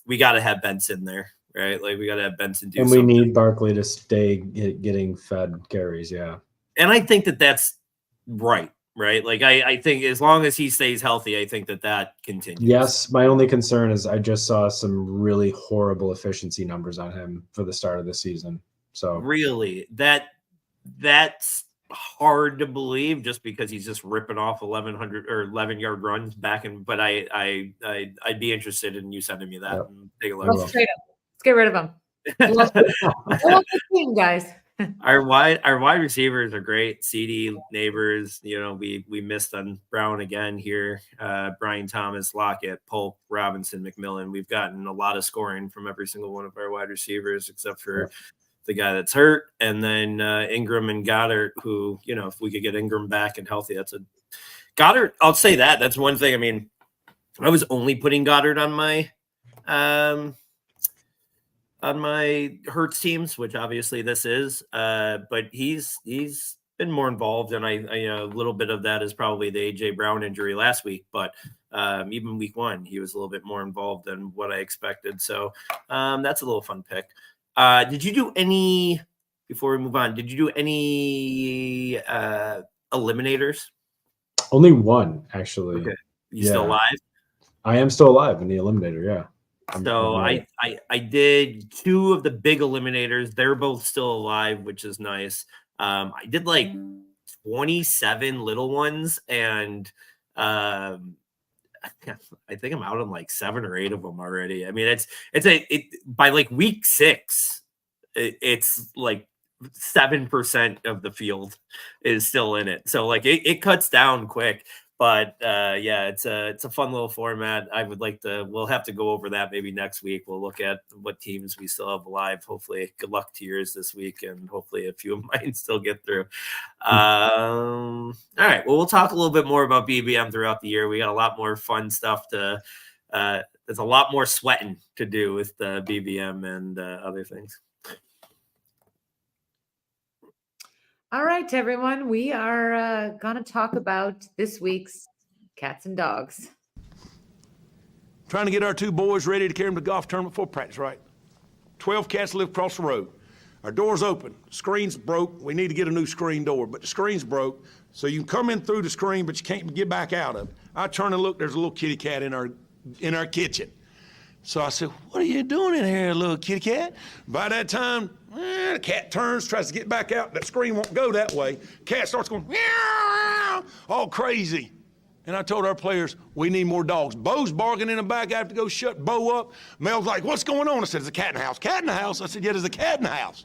we got to have Benson there, right? Like, we got to have Benson do something. And we need Barkley to stay getting fed carries, yeah. And I think that that's right? Like, I think as long as he stays healthy, I think that continues. Yes, my only concern is I just saw some really horrible efficiency numbers on him for the start of the season. So really, that's hard to believe just because he's just ripping off 1,100 or 11-yard runs back. But I'd be interested in you sending me that. Yep. And take a look. Let's trade him. Let's get rid of him. I love the team, guys. Our wide receivers are great. CD, Neighbors, we missed on Brown again here. Brian Thomas, Lockett, Polk, Robinson, McMillan. We've gotten a lot of scoring from every single one of our wide receivers, except for the guy that's hurt. And then Ingram and Goddard, who, if we could get Ingram back and healthy, Goddard. I'll say that. That's one thing. I mean, I was only putting Goddard on my Hurts teams, which obviously this is, but he's been more involved, and I a little bit of that is probably the AJ Brown injury last week, but even week 1 he was a little bit more involved than what I expected. So that's a little fun pick. Did you do any, before we move on, eliminators? Only one, actually. Okay. You still alive? I am still alive in the eliminator, yeah. So I did 2 of the big eliminators. They're both still alive, which is nice. I did like 27 little ones, and I think I'm out on like 7 or 8 of them already. I mean, by like week 6, it's like 7% of the field is still in it. So like it cuts down quick. But it's a fun little format. We'll have to go over that maybe next week. We'll look at what teams we still have alive. Hopefully, good luck to yours this week, and hopefully a few of mine still get through. All right. Well, we'll talk a little bit more about BBM throughout the year. We got a lot more fun stuff there's a lot more sweating to do with the BBM and other things. All right, everyone. We are going to talk about this week's cats and dogs. Trying to get our 2 boys ready to carry them to golf tournament before practice, right? 12 cats live across the road. Our door's open. Screen's broke. We need to get a new screen door, but the screen's broke. So you can come in through the screen, but you can't get back out of it. I turn and look, there's a little kitty cat in our kitchen. So I said, what are you doing in here, little kitty cat? By that time, the cat turns, tries to get back out. That screen won't go that way. Cat starts going, meow, all crazy. And I told our players, we need more dogs. Bo's barking in the back. I have to go shut Bo up. Mel's like, what's going on? I said, there's a cat in the house. Cat in the house? I said, yeah, there's a cat in the house.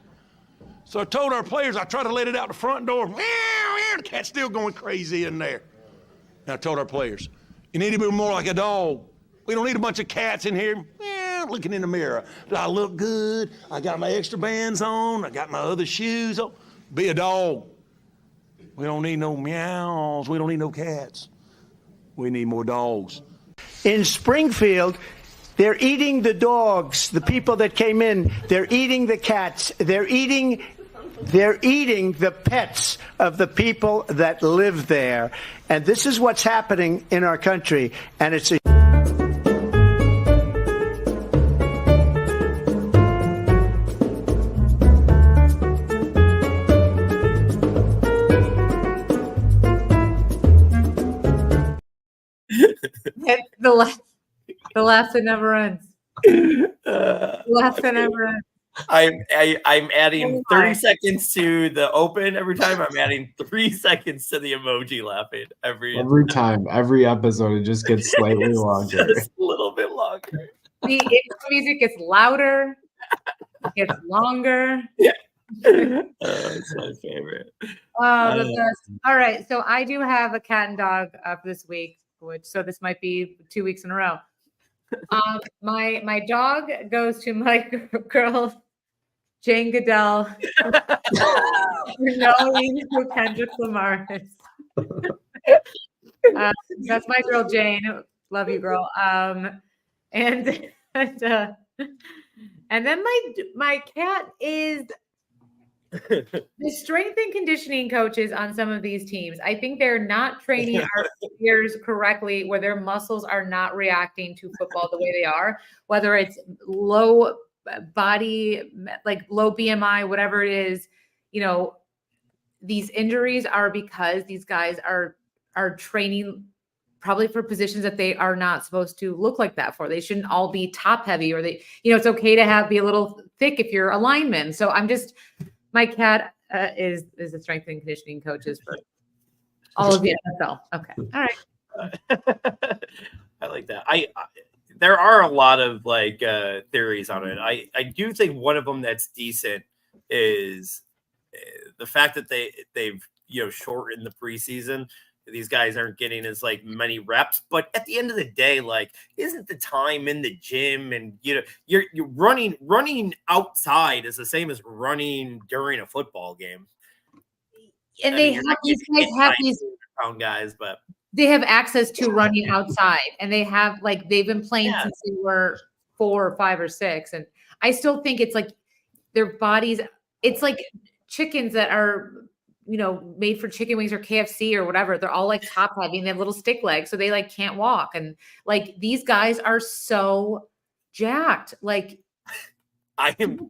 So I told our players, I tried to let it out the front door. Meow, meow, the cat's still going crazy in there. And I told our players, you need to be more like a dog. We don't need a bunch of cats in here looking in the mirror. Do I look good? I got my extra bands on. I got my other shoes on. Be a dog. We don't need no meows. We don't need no cats. We need more dogs. In Springfield, they're eating the dogs. The people that came in, they're eating the cats. They're eating the pets of the people that live there. And this is what's happening in our country. And it's a The laugh that never ends. Laugh that never ends. I'm adding 30 seconds to the open every time. I'm adding 3 seconds to the emoji laughing every time. Every episode, it just gets slightly longer. Just a little bit longer. The intro music gets louder. It gets longer. Yeah. It's my favorite. The best. All right. So I do have a cat and dog for this week, so this might be 2 weeks in a row. My dog goes to my girl Jane Goodell for knowing who Kendrick Lamar is. That's my girl Jane. Love you, girl. And and then my cat is the strength and conditioning coaches on some of these teams. I think they're not training our players correctly, where their muscles are not reacting to football the way they are, whether it's low body, like low BMI, whatever it is. These injuries are because these guys are training probably for positions that they are not supposed to look like that for. They shouldn't all be top heavy, or it's okay to be a little thick if you're a lineman. So my cat is a strength and conditioning coaches for all of the NFL. Okay. All right. I like that. There are a lot of theories on it. I do think one of them that's decent is the fact that they've shortened the preseason. These guys aren't getting as many reps, but at the end of the day, isn't the time in the gym and you're running outside is the same as running during a football game. And these guys have these pound guys, but they have access to running outside, and they have they've been playing since they were 4 or 5 or 6. And I still think it's their bodies, it's like chickens that are made for chicken wings or KFC or whatever. They're all top heavy and they have little stick legs, so they can't walk. And these guys are so jacked. I don't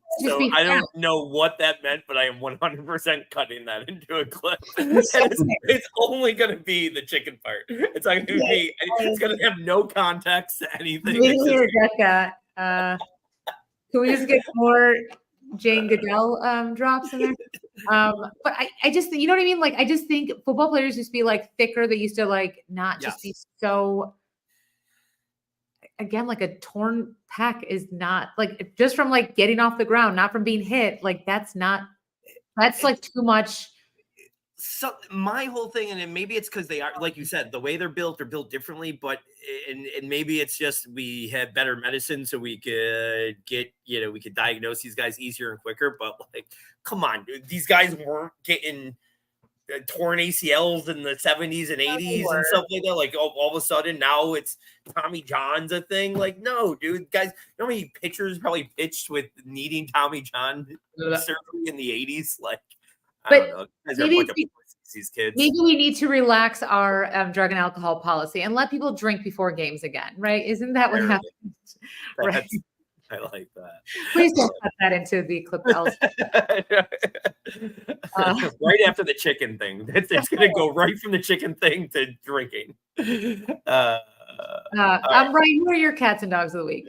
know what that meant, but I am 100% cutting that into a clip. It's only going to be the chicken part. It's not going to be. It's going to have no context to anything. Rebecca, can we just get more Jane Goodell drops in there? But I just, you know what I mean? I just think football players used to be thicker. They used to not just be so, again, a torn pec is not just from getting off the ground, not from being hit. That's too much. So my whole thing, and maybe it's because they are, like you said, the way they're built differently, but and maybe it's just we had better medicine, so we could get, we could diagnose these guys easier and quicker. But come on, dude, these guys weren't getting torn ACLs in the 70s and 80s and stuff like that. All of a sudden now it's Tommy John's a thing. No, dude, guys, how many pitchers probably pitched with needing Tommy John surgery in the 80s? I don't know. These kids. Maybe we need to relax our drug and alcohol policy and let people drink before games again, right? Isn't that what happens? Right. I like that. Please don't cut that into the clip else. Right after the chicken thing. It's going to go right from the chicken thing to drinking. Ryan, who are your cats and dogs of the week?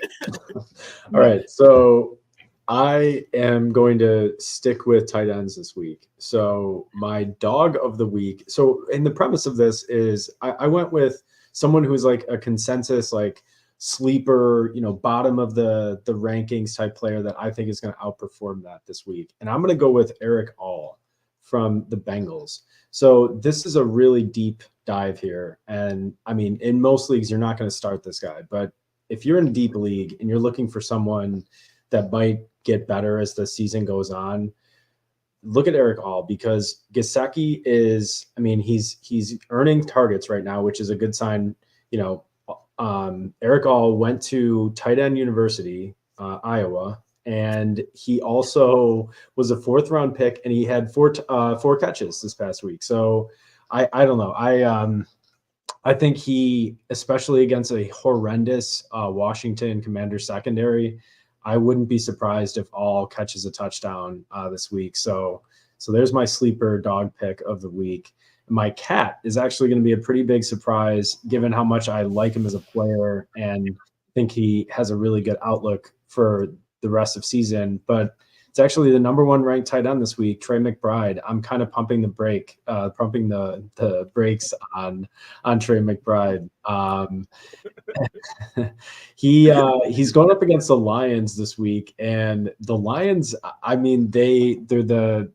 All right. So I am going to stick with tight ends this week. So my dog of the week. So, and the premise of this is I went with someone who's a consensus, sleeper, bottom of the rankings type player that I think is going to outperform that this week. And I'm going to go with Eric All from the Bengals. So this is a really deep dive here. And I mean, in most leagues, you're not going to start this guy, but if you're in a deep league and you're looking for someone that might get better as the season goes on, look at Eric All, because Gesicki is, I mean, he's earning targets right now, which is a good sign. Eric All went to Tight End University, Iowa, and he also was a 4th round pick, and he had four catches this past week. So I don't know. I think he, especially against a horrendous Washington Commanders secondary, I wouldn't be surprised if All catches a touchdown this week. So there's my sleeper dog pick of the week. My cat is actually going to be a pretty big surprise, given how much I like him as a player and think he has a really good outlook for the rest of season. But it's actually the number 1 ranked tight end this week, Trey McBride. I'm kind of pumping the brakes on Trey McBride. He's going up against the Lions this week, and the Lions, I mean, they're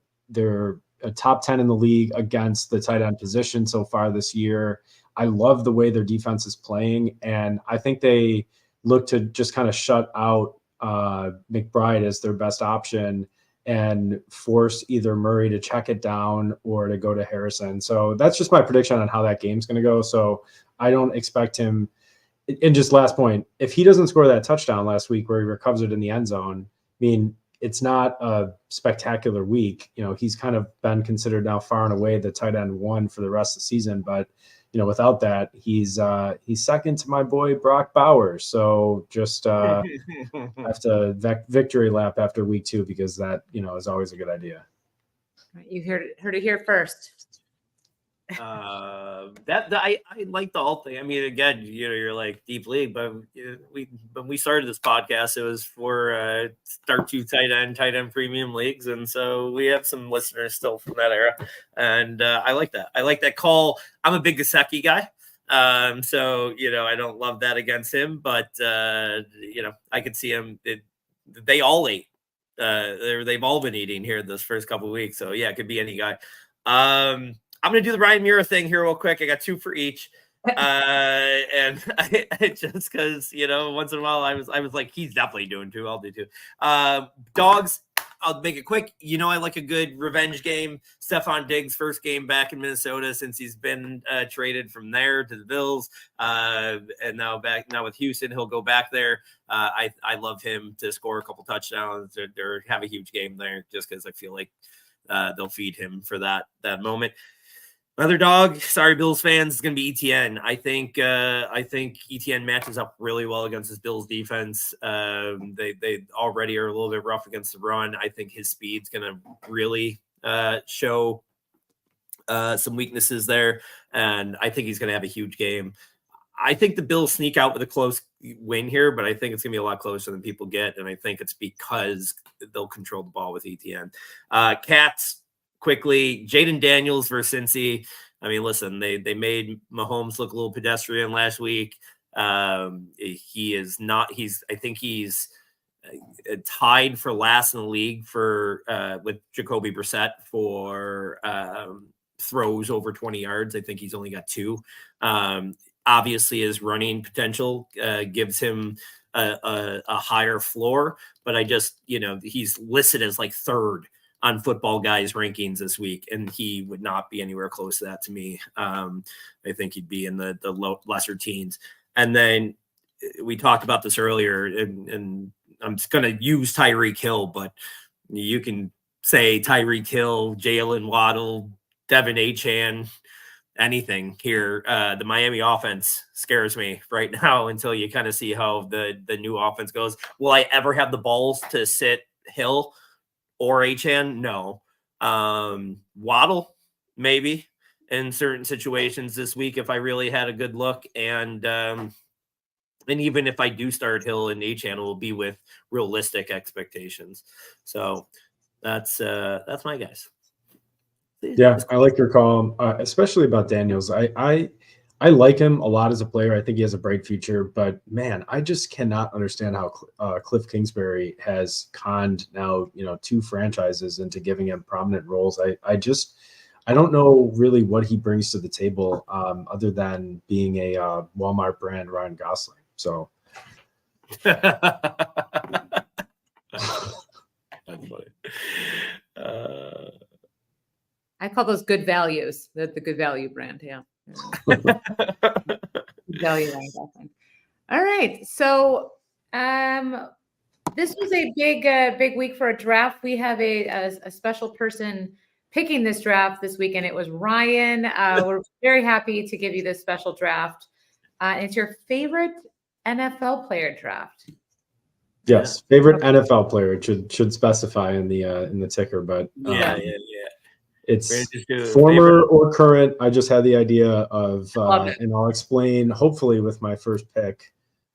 a top 10 in the league against the tight end position so far this year. I love the way their defense is playing, and I think they look to just kind of shut out McBride as their best option and force either Murray to check it down or to go to Harrison. So that's just my prediction on how that game's going to go. So I don't expect him. And just last point, if he doesn't score that touchdown last week where he recovers it in the end zone, I mean, it's not a spectacular week. He's kind of been considered now far and away the tight end one for the rest of the season. But, without that, he's second to my boy Brock Bowers. So just have to victory lap after week 2 because that, is always a good idea. You heard it here first. I like the whole thing. I mean, again, you're like deep league, but when we started this podcast, it was for start 2 tight end premium leagues, and so we have some listeners still from that era, and I like that. I like that call. I'm a big Gesicki guy, so I don't love that against him, but I could see him. They all ate. They've all been eating here this first couple of weeks, so yeah, it could be any guy. I'm going to do the Ryan Mura thing here real quick. I got 2 for each. And I just because, once in a while I was like, he's definitely doing 2. I'll do 2. Dogs, I'll make it quick. I like a good revenge game. Stephon Diggs' first game back in Minnesota since he's been traded from there to the Bills. And now with Houston, he'll go back there. I love him to score a couple touchdowns or have a huge game there just because I feel like they'll feed him for that moment. Another dog, sorry, Bills fans, is going to be ETN. I think ETN matches up really well against this Bills defense. They already are a little bit rough against the run. I think his speed's going to really show some weaknesses there, and I think he's going to have a huge game. I think the Bills sneak out with a close win here, but I think it's going to be a lot closer than people get, and I think it's because they'll control the ball with ETN. Cats. Quickly, Jaden Daniels versus Cincy. I mean, listen, they made Mahomes look a little pedestrian last week. He is not. I think he's tied for last in the league with Jacoby Brissett for throws over 20 yards. I think he's only got 2. Obviously, his running potential gives him a higher floor, but I just he's listed as like 3rd on Football Guys rankings this week, and he would not be anywhere close to that to me. I think he'd be in the lesser teens. And then we talked about this earlier, and I'm just going to use Tyreek Hill, but you can say Tyreek Hill, Jalen Waddle, Devin Achane, anything here. The Miami offense scares me right now until you kind of see how the new offense goes. Will I ever have the balls to sit Hill or Achane? No. Waddle, maybe in certain situations this week if I really had a good look. And even if I do start Hill and Achane, it will be with realistic expectations. So that's my guys. Yeah, I like your call, especially about Daniels. I like him a lot as a player. I think he has a bright future, but man, I just cannot understand how Cliff Kingsbury has conned now, 2 franchises into giving him prominent roles. I don't know really what he brings to the table other than being a Walmart brand Ryan Gosling. So that's funny. I call those good values. The good value brand. Yeah. Good value line, definitely. All right. So this was a big week for a draft. We have a special person picking this draft this weekend. It was Ryan. We're very happy to give you this special draft. It's your favorite NFL player draft. Yes, favorite NFL player. It should specify in the ticker, but yeah. It's former or current. I just had the idea of, and I'll explain. Hopefully, with my first pick,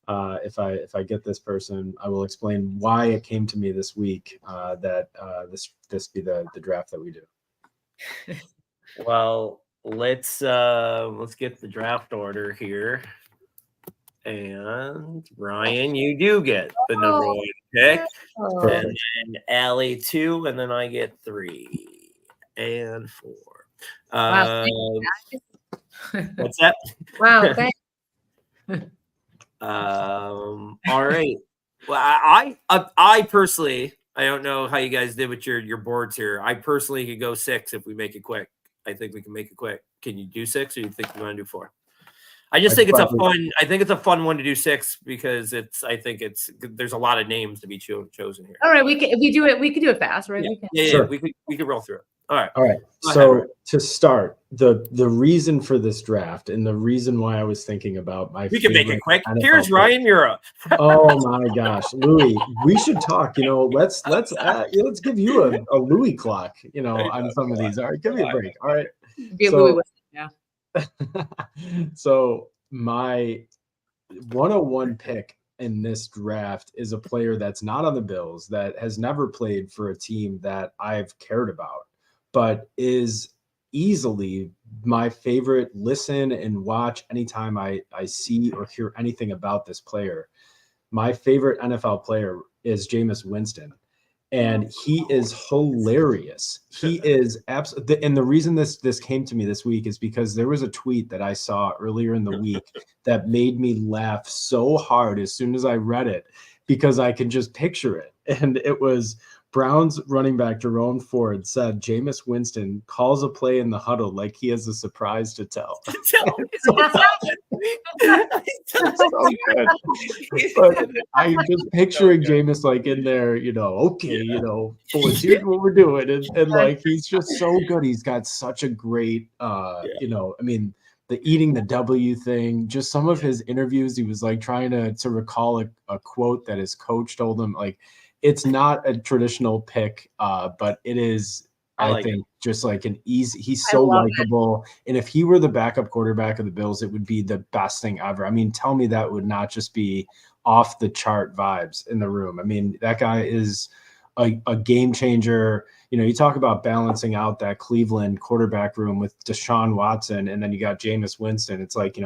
if I get this person, I will explain why it came to me this week that this be the draft that we do. Well, let's get the draft order here. And Ryan, you do get the number 1 pick, and then Allie 2, and then I get 3. And 4. What's that? Wow, thanks. All right. Well, I personally, I don't know how you guys did with your boards here. I personally could go 6 if we make it quick. I think we can make it quick. Can you do 6, or you think you want to do 4? I just think it's a fun. I think it's a fun one to do 6 because there's a lot of names to be chosen here. All right, we could do it fast, right? Yeah, we could roll through it. All right. So to start, the reason for this draft and the reason why I was thinking about we can make it quick. NFL Here's Ryan Mura. Oh my gosh, Louis, we should talk. Let's give you a Louis clock. On some of these. All right, give me a break. All right. So my 101 pick in this draft is a player that's not on the Bills, that has never played for a team that I've cared about, but is easily my favorite listen and watch anytime I see or hear anything about this player. My favorite NFL player is Jameis Winston. And he is hilarious. He is absolutely. And the reason this came to me this week is because there was a tweet that I saw earlier in the week that made me laugh so hard as soon as I read it, because I can just picture it. And it was Browns running back Jerome Ford said Jameis Winston calls a play in the huddle like he has a surprise to tell. But I'm just picturing Jameis like in there, okay, boys, here's what we're doing. And like, he's just so good. He's got such a great, the eating the W thing, just some of his interviews, he was like trying to recall a quote that his coach told him. Like, it's not a traditional pick, but it is, I think, just like an easy. He's so likable, and if he were the backup quarterback of the Bills, it would be the best thing ever. I mean, tell me that would not just be off the chart vibes in the room. I mean, that guy is a game changer. You talk about balancing out that Cleveland quarterback room with Deshaun Watson, and then you got Jameis Winston. It's like,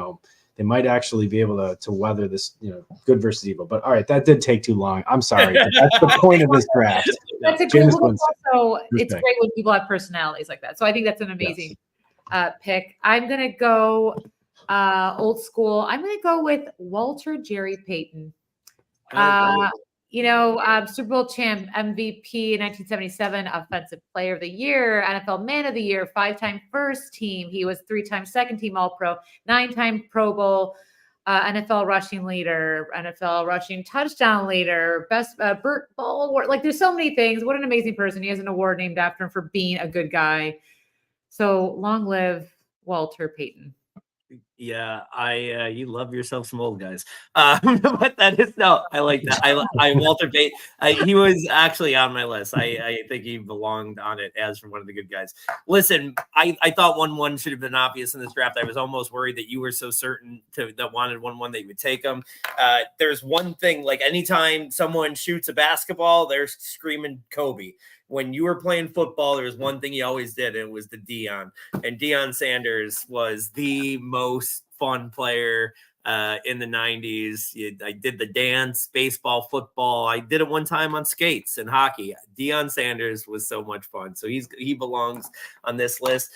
they might actually be able to weather this, good versus evil. But all right, that did take too long. I'm sorry. But that's the point of this draft. That's a cool one. Also, it's great when people have personalities like that. So I think that's an amazing pick. I'm going to go old school. I'm going to go with Walter Jerry Payton. Super Bowl champ, MVP in 1977, Offensive Player of the Year, NFL Man of the Year, 5-time first team. He was 3-time second team All-Pro, 9-time Pro Bowl, NFL rushing leader, NFL rushing touchdown leader, best Burt Ball Award. Like, there's so many things. What an amazing person. He has an award named after him for being a good guy. So long live Walter Payton. Yeah, you love yourself some old guys, but that is I like that. I Walter Payton. He was actually on my list. I think he belonged on it as from one of the good guys. Listen, I thought 1-1 should have been obvious in this draft. I was almost worried that you were so certain that wanted 1-1 that you would take him. There's one thing, like anytime someone shoots a basketball, they're screaming Kobe. When you were playing football, there was one thing you always did, and it was the Deion. And Deion Sanders was the most fun player in the 90s. I did the dance, baseball, football. I did it one time on skates and hockey. Deion Sanders was so much fun. So he belongs on this list.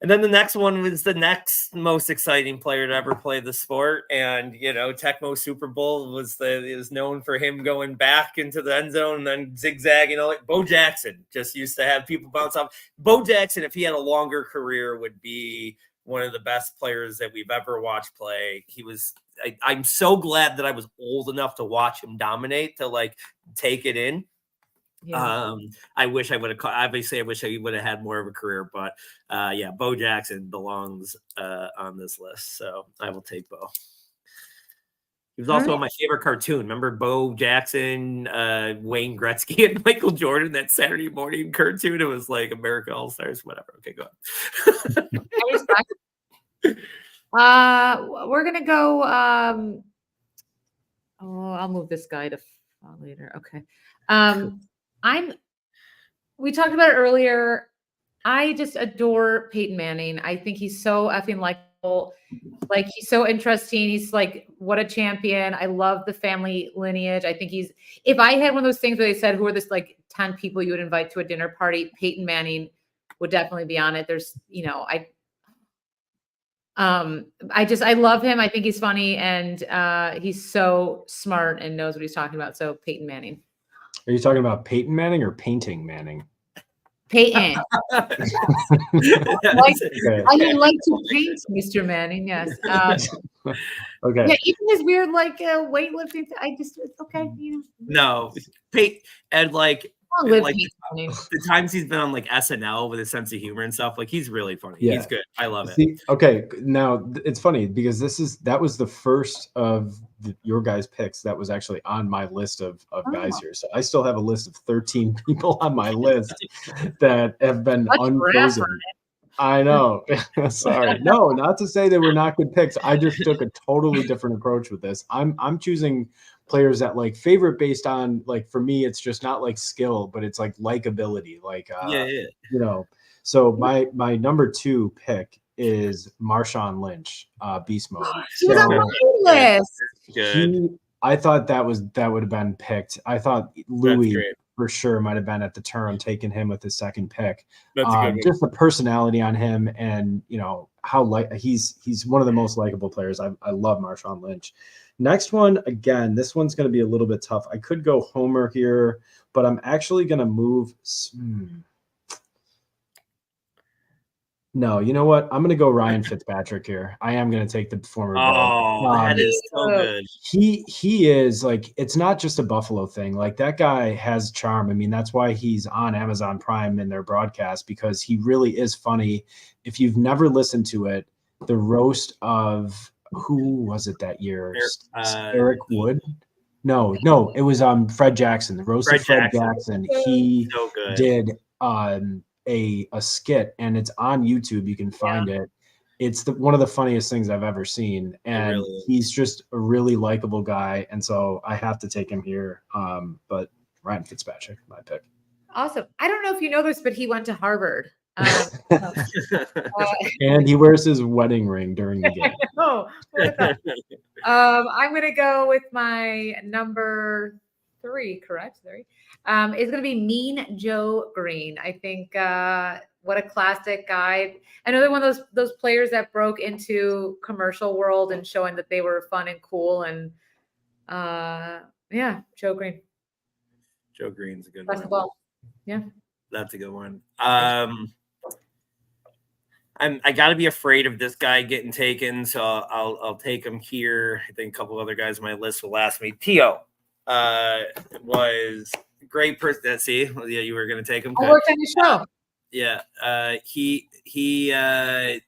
And then the next one was the next most exciting player to ever play the sport. And, Tecmo Super Bowl is known for him going back into the end zone and then zigzag, like Bo Jackson just used to have people bounce off. Bo Jackson, if he had a longer career, would be one of the best players that we've ever watched play. I'm so glad that I was old enough to watch him dominate, to take it in. Yeah. I wish I would have. Obviously, I wish I would have had more of a career. But Bo Jackson belongs on this list, so I will take Bo. He was also on my favorite cartoon. Remember Bo Jackson, Wayne Gretzky, and Michael Jordan? That Saturday morning cartoon. It was like America All Stars, whatever. Okay, go ahead. We're gonna go. I'll move this guy to later. Okay. We talked about it earlier. I just adore Peyton Manning. I think he's so effing likable. Like, he's so interesting. He's like, what a champion. I love the family lineage. I think if I had one of those things where they said, who are this 10 people you would invite to a dinner party, Peyton Manning would definitely be on it. There's, I love him. I think he's funny, and he's so smart and knows what he's talking about. So Peyton Manning. Are you talking about Peyton Manning or Painting Manning? Peyton. Okay. I would like to paint Mr. Manning. Yes. Okay. Yeah, even his weird weightlifting. It's okay. You No, Pete and like live like Peyton Manning. the times he's been on like SNL with his sense of humor and stuff, like he's really funny. Yeah. He's good. I love it. See, okay, now it's funny because that was the first of your guys' picks that was actually on my list of guys here. So I still have a list of 13 people on my list that have been unchosen. I know. Sorry. No, not to say they were not good picks. I just took a totally different approach with this. I'm choosing players that like favorite based on like for me, it's just not like skill, but it's like likability. Like you know. So my number 2 pick is Marshawn Lynch, beast mode. He was on my list. I thought that would have been picked. I thought Louis for sure might have been at the turn taking him with his second pick. That's a good one. Just the personality on him, and you know how he's one of the most likable players. I love Marshawn Lynch. Next one, again, this one's going to be a little bit tough. I could go Homer here, but I'm actually going to move. No, you know what? I'm going to go Ryan Fitzpatrick here. I am going to take the former. That is so good. He is like, it's not just a Buffalo thing. Like that guy has charm. I mean, that's why he's on Amazon Prime in their broadcast, because he really is funny. If you've never listened to it, the roast of who was it that year? Eric Wood? No, it was Fred Jackson. The roast of Fred Jackson. He so good. Did a skit, and it's on YouTube. You can find it. It's one of the funniest things I've ever seen, and he's just a really likable guy, and so I have to take him here. But Ryan Fitzpatrick, my pick. Awesome. I don't know if you know this, but he went to Harvard. And he wears his wedding ring during the game. I'm going to go with my number 3, correct? 3. It's going to be Mean Joe Green. I think what a classic guy. I know they're one of those players that broke into commercial world and showing that they were fun and cool. And Joe Green. Joe Green's a good one. Yeah. That's a good one. I got to be afraid of this guy getting taken, so I'll take him here. I think a couple other guys on my list will last me. T.O. Was a great person. See, you were going to take him. I worked on the show. Yeah, he a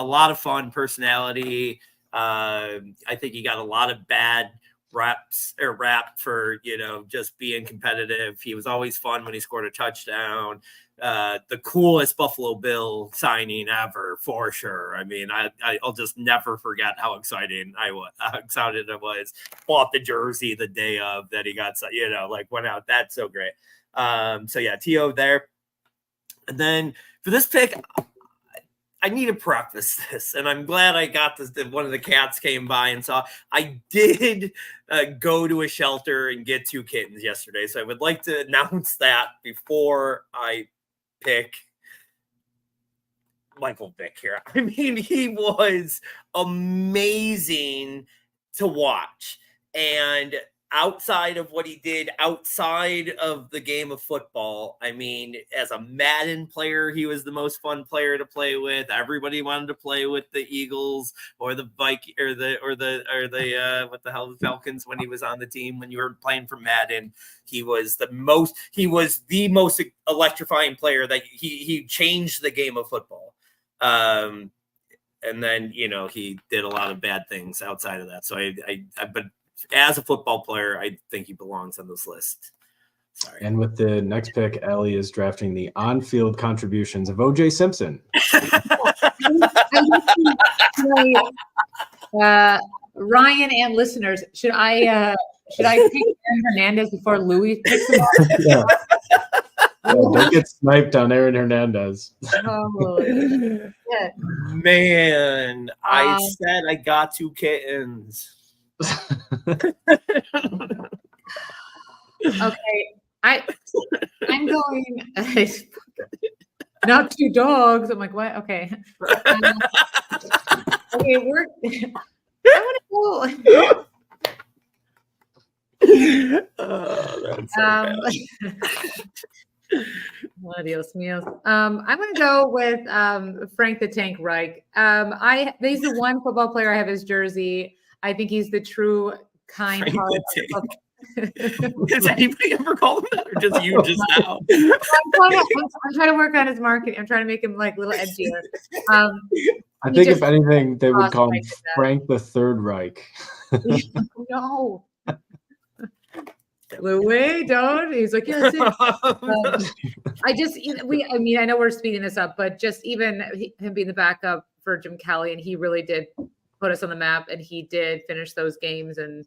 lot of fun personality. I think he got a lot of bad rap for just being competitive. He was always fun when he scored a touchdown. The coolest Buffalo Bill signing ever, for sure. I mean, I'll just never forget how excited I was. Bought the jersey the day of that he got, went out. That's so great. T.O. there. And then for this pick, I need to preface this, and I'm glad I got this. One of the cats came by and saw. I did go to a shelter and get 2 kittens yesterday, so I would like to announce that before I pick Michael Vick here. I mean, he was amazing to watch, and outside of what he did outside of the game of football, I mean, as a Madden player, he was the most fun player to play with. Everybody wanted to play with the Eagles or the Vikings or the Falcons when he was on the team. When you were playing for Madden, he was the most electrifying player. That he changed the game of football. And then he did a lot of bad things outside of that. So but as a football player, I think he belongs on this list. Sorry. And with the next pick, Ellie is drafting the on-field contributions of O.J. Simpson. Ryan and listeners, should I pick Aaron Hernandez before Louis picks him? Yeah. Don't get sniped on Aaron Hernandez. Man, I said I got 2 kittens. Okay, I'm going not 2 dogs. I'm like, what? Okay. Okay, I want to go. Adios míos. I'm going to go with Frank the Tank Reich. He's the one football player I have his jersey. I think he's the true kind Frank heart. the Has anybody ever called him that, or just you just now? I'm trying to work on his marketing. I'm trying to make him like a little edgier. I think if anything, they would call him Frank the Third Reich. No. Louis, don't. He's like, yes. I know we're speeding this up, but just even him being the backup for Jim Kelly, and he really did put us on the map, and he did finish those games, and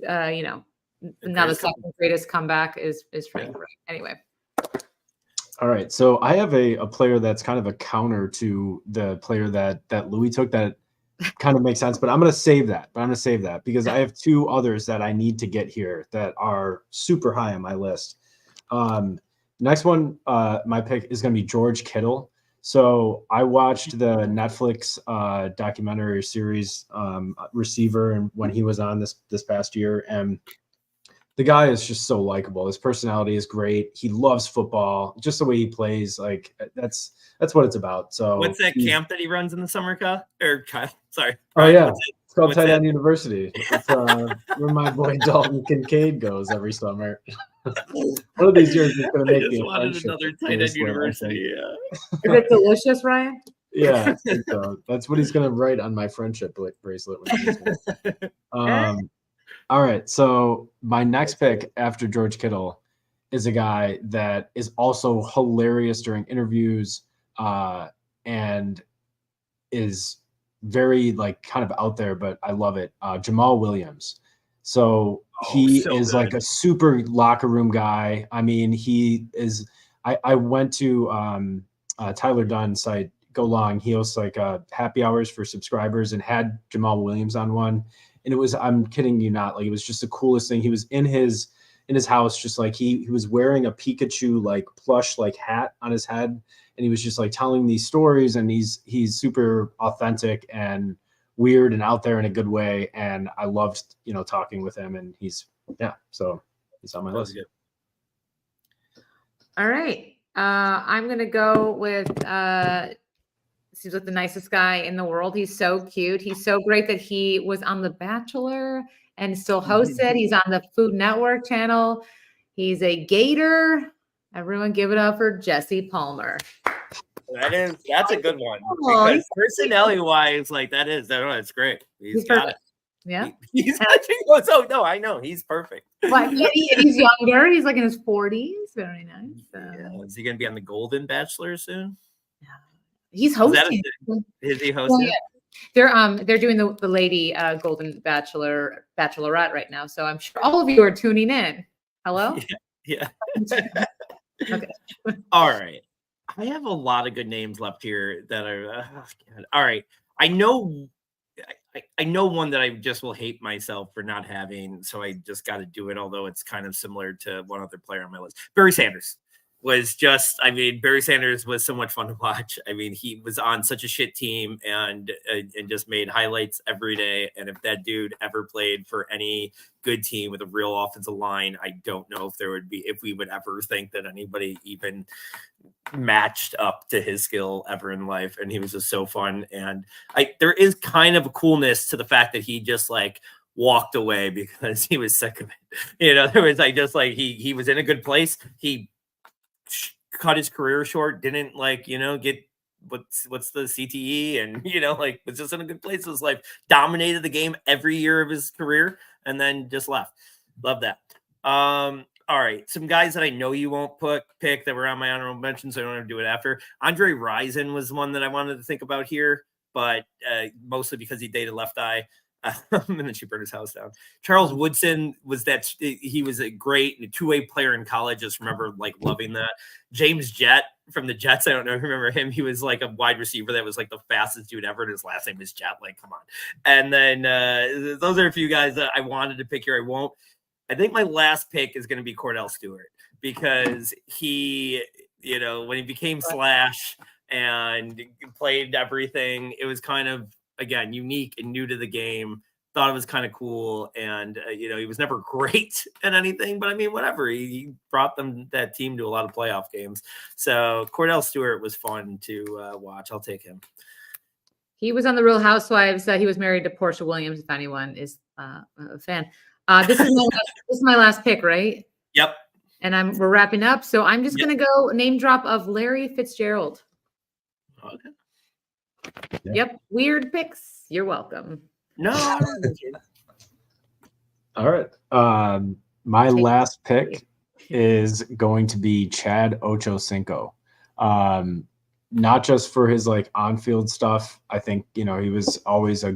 now the second greatest comeback is Frank. Right. Anyway. All right, so I have a player that's kind of a counter to the player that Louis took that kind of makes sense, but I'm going to save that. Because I have two others that I need to get here that are super high on my list. Next one, my pick is going to be George Kittle. So I watched the Netflix documentary series Receiver, and when he was on this past year, and the guy is just so likable. His personality is great. He loves football. Just the way he plays, like that's what it's about. So what's that camp that he runs in the summer, Kyle? Or Kyle? Sorry. Oh yeah, it's called Tight End University. It's where my boy Dalton Kincaid goes every summer. One of these years he's going to make the another Tight End University. Yeah. Is it delicious, Ryan? Yeah, so that's what he's going to write on my friendship bracelet. All right, so my next pick after George Kittle is a guy that is also hilarious during interviews and is very kind of out there, but I love it. Jamal Williams. So he is like a super locker room guy. I mean, he is. I went to Tyler Dunn's site, Go Long. He hosts happy hours for subscribers and had Jamal Williams on one. And it was, I'm kidding you not, it was just the coolest thing. He was in his house, just he was wearing a Pikachu plush hat on his head, and he was just telling these stories, and he's super authentic and weird and out there in a good way. And I loved talking with him, and so he's on my list. All right, I'm gonna go with seems like the nicest guy in the world. He's so cute. He's so great that he was on The Bachelor and still hosts it. He's on the Food Network channel. He's a Gator. Everyone give it up for Jesse Palmer. That's a good one. Because personality-wise, that's great. He's got it. Yeah. I know. He's perfect. But he's younger. He's in his 40s. Very nice. Yeah. Is he going to be on The Golden Bachelor soon? He's hosting. Is he hosting? They're doing the lady Golden Bachelorette right now. So I'm sure all of you are tuning in. Hello? Yeah. Okay. All right. I have a lot of good names left here that are all right. I know one that I just will hate myself for not having, so I just got to do it, although it's kind of similar to one other player on my list. Barry Sanders. Barry Sanders was so much fun to watch. I mean, he was on such a shit team and just made highlights every day. And if that dude ever played for any good team with a real offensive line, I don't know if we would ever think that anybody even matched up to his skill ever in life. And he was just so fun. And there is kind of a coolness to the fact that he just walked away because he was sick of it. There was he was in a good place. He cut his career short, didn't get what's the CTE, and was just in a good place in his life, dominated the game every year of his career, and then just left. Love that. All right, some guys that I know you won't pick that were on my honorable mention, so I don't have to do it after. Andre Rison was one that I wanted to think about here, but mostly because he dated Left Eye. And then she burned his house down. Charles Woodson he was a great two-way player in college. Just remember loving that. James Jett from the Jets. I don't know if you remember him. He was a wide receiver that was the fastest dude ever. And his last name is Jett. Come on. And then those are a few guys that I wanted to pick here. I won't. I think my last pick is going to be Cordell Stewart because he, when he became Slash and played everything, it was kind of, again, unique and new to the game. thought it was kind of cool. And, he was never great at anything, but I mean, whatever. He brought that team to a lot of playoff games. So Cordell Stewart was fun to watch. I'll take him. He was on The Real Housewives. He was married to Portia Williams, if anyone is a fan. This is my last pick, right? Yep. And we're wrapping up. So I'm just going to go name drop of Larry Fitzgerald. Okay. Yep. Weird picks. You're welcome. No. All right. My last pick is going to be Chad Ochocinco. Not just for his like on-field stuff. I think, he was always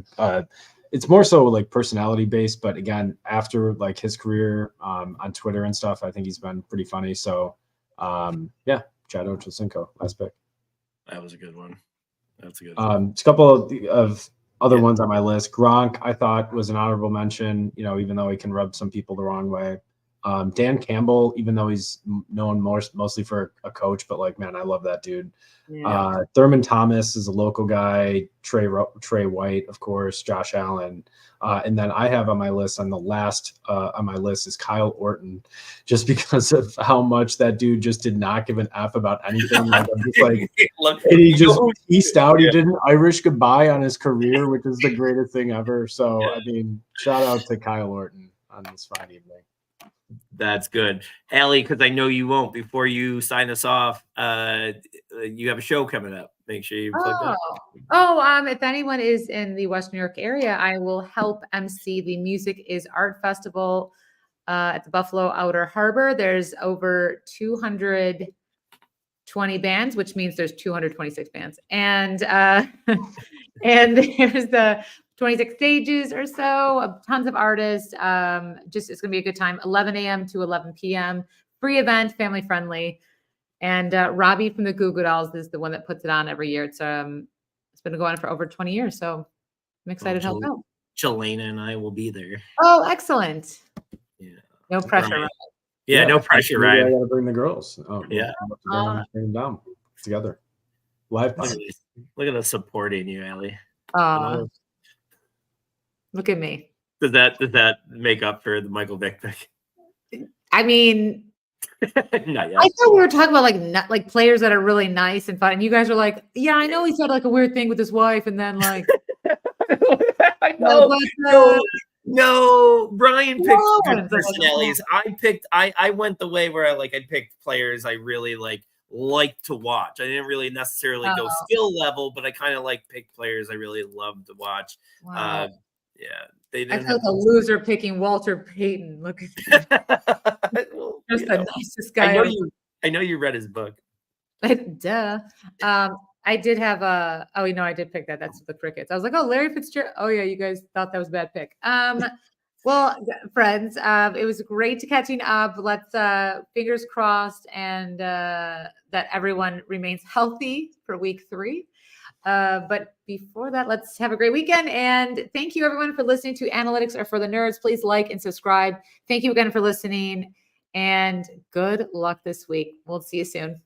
it's more so like personality based, but again, after like his career on Twitter and stuff, I think he's been pretty funny. So Chad Ochocinco, last pick. That was a good one. That's a good one. A couple of other ones on my list. Gronk, I thought, was an honorable mention, even though he can rub some people the wrong way. Dan Campbell, even though he's known mostly for a coach, but like, man, I love that dude. Yeah. Thurman Thomas is a local guy. Trey White, of course. Josh Allen, and then I have on my list is Kyle Orton, just because of how much that dude just did not give an F about anything. Like, I'm just like, and he just pieced out. He did an Irish goodbye on his career, which is the greatest thing ever. So I mean, shout out to Kyle Orton on this fine evening. That's good. Allie, because I know you won't, before you sign us off, you have a show coming up. Make sure you plug that. If anyone is in the West New York area, I will help MC the Music is Art Festival at the Buffalo Outer Harbor. There's over 220 bands, which means there's 226 bands. And and there's the 26 stages or so, tons of artists. It's going to be a good time. 11 a.m. to 11 p.m. Free event, family friendly. And Robbie from the Goo Goo Dolls is the one that puts it on every year. It's been going on for over 20 years. So I'm excited to help out. Jelena and I will be there. Oh, excellent. Yeah. No pressure. Ryan. Yeah, no pressure, Ryan. I got to bring the girls. Yeah. Bring them down together. Live. Look at us supporting you, Allie. Look at me. Does that make up for the Michael Vick pick? I mean, not yet. I thought we were talking about like players that are really nice and fun, and you guys are like, "Yeah, I know he's had like a weird thing with his wife," and then like, I know. No, Brian picked good personalities. I went the way where I picked players I really like to watch. I didn't really necessarily go skill level, but I kind of picked players I really loved to watch. Wow. Yeah, they didn't. I feel like a loser picking Walter Payton. Look at that. Just the nicest guy. I know you read his book. Duh. I did have I did pick that. That's the Crickets. I was like, oh, Larry Fitzgerald. Oh yeah, you guys thought that was a bad pick. Well, friends, it was great to catching up. Let's fingers crossed and that everyone remains healthy for week 3. But before that, let's have a great weekend. And thank you everyone for listening to Analytics Are for the Nerds. Please like and subscribe. Thank you again for listening and good luck this week. We'll see you soon.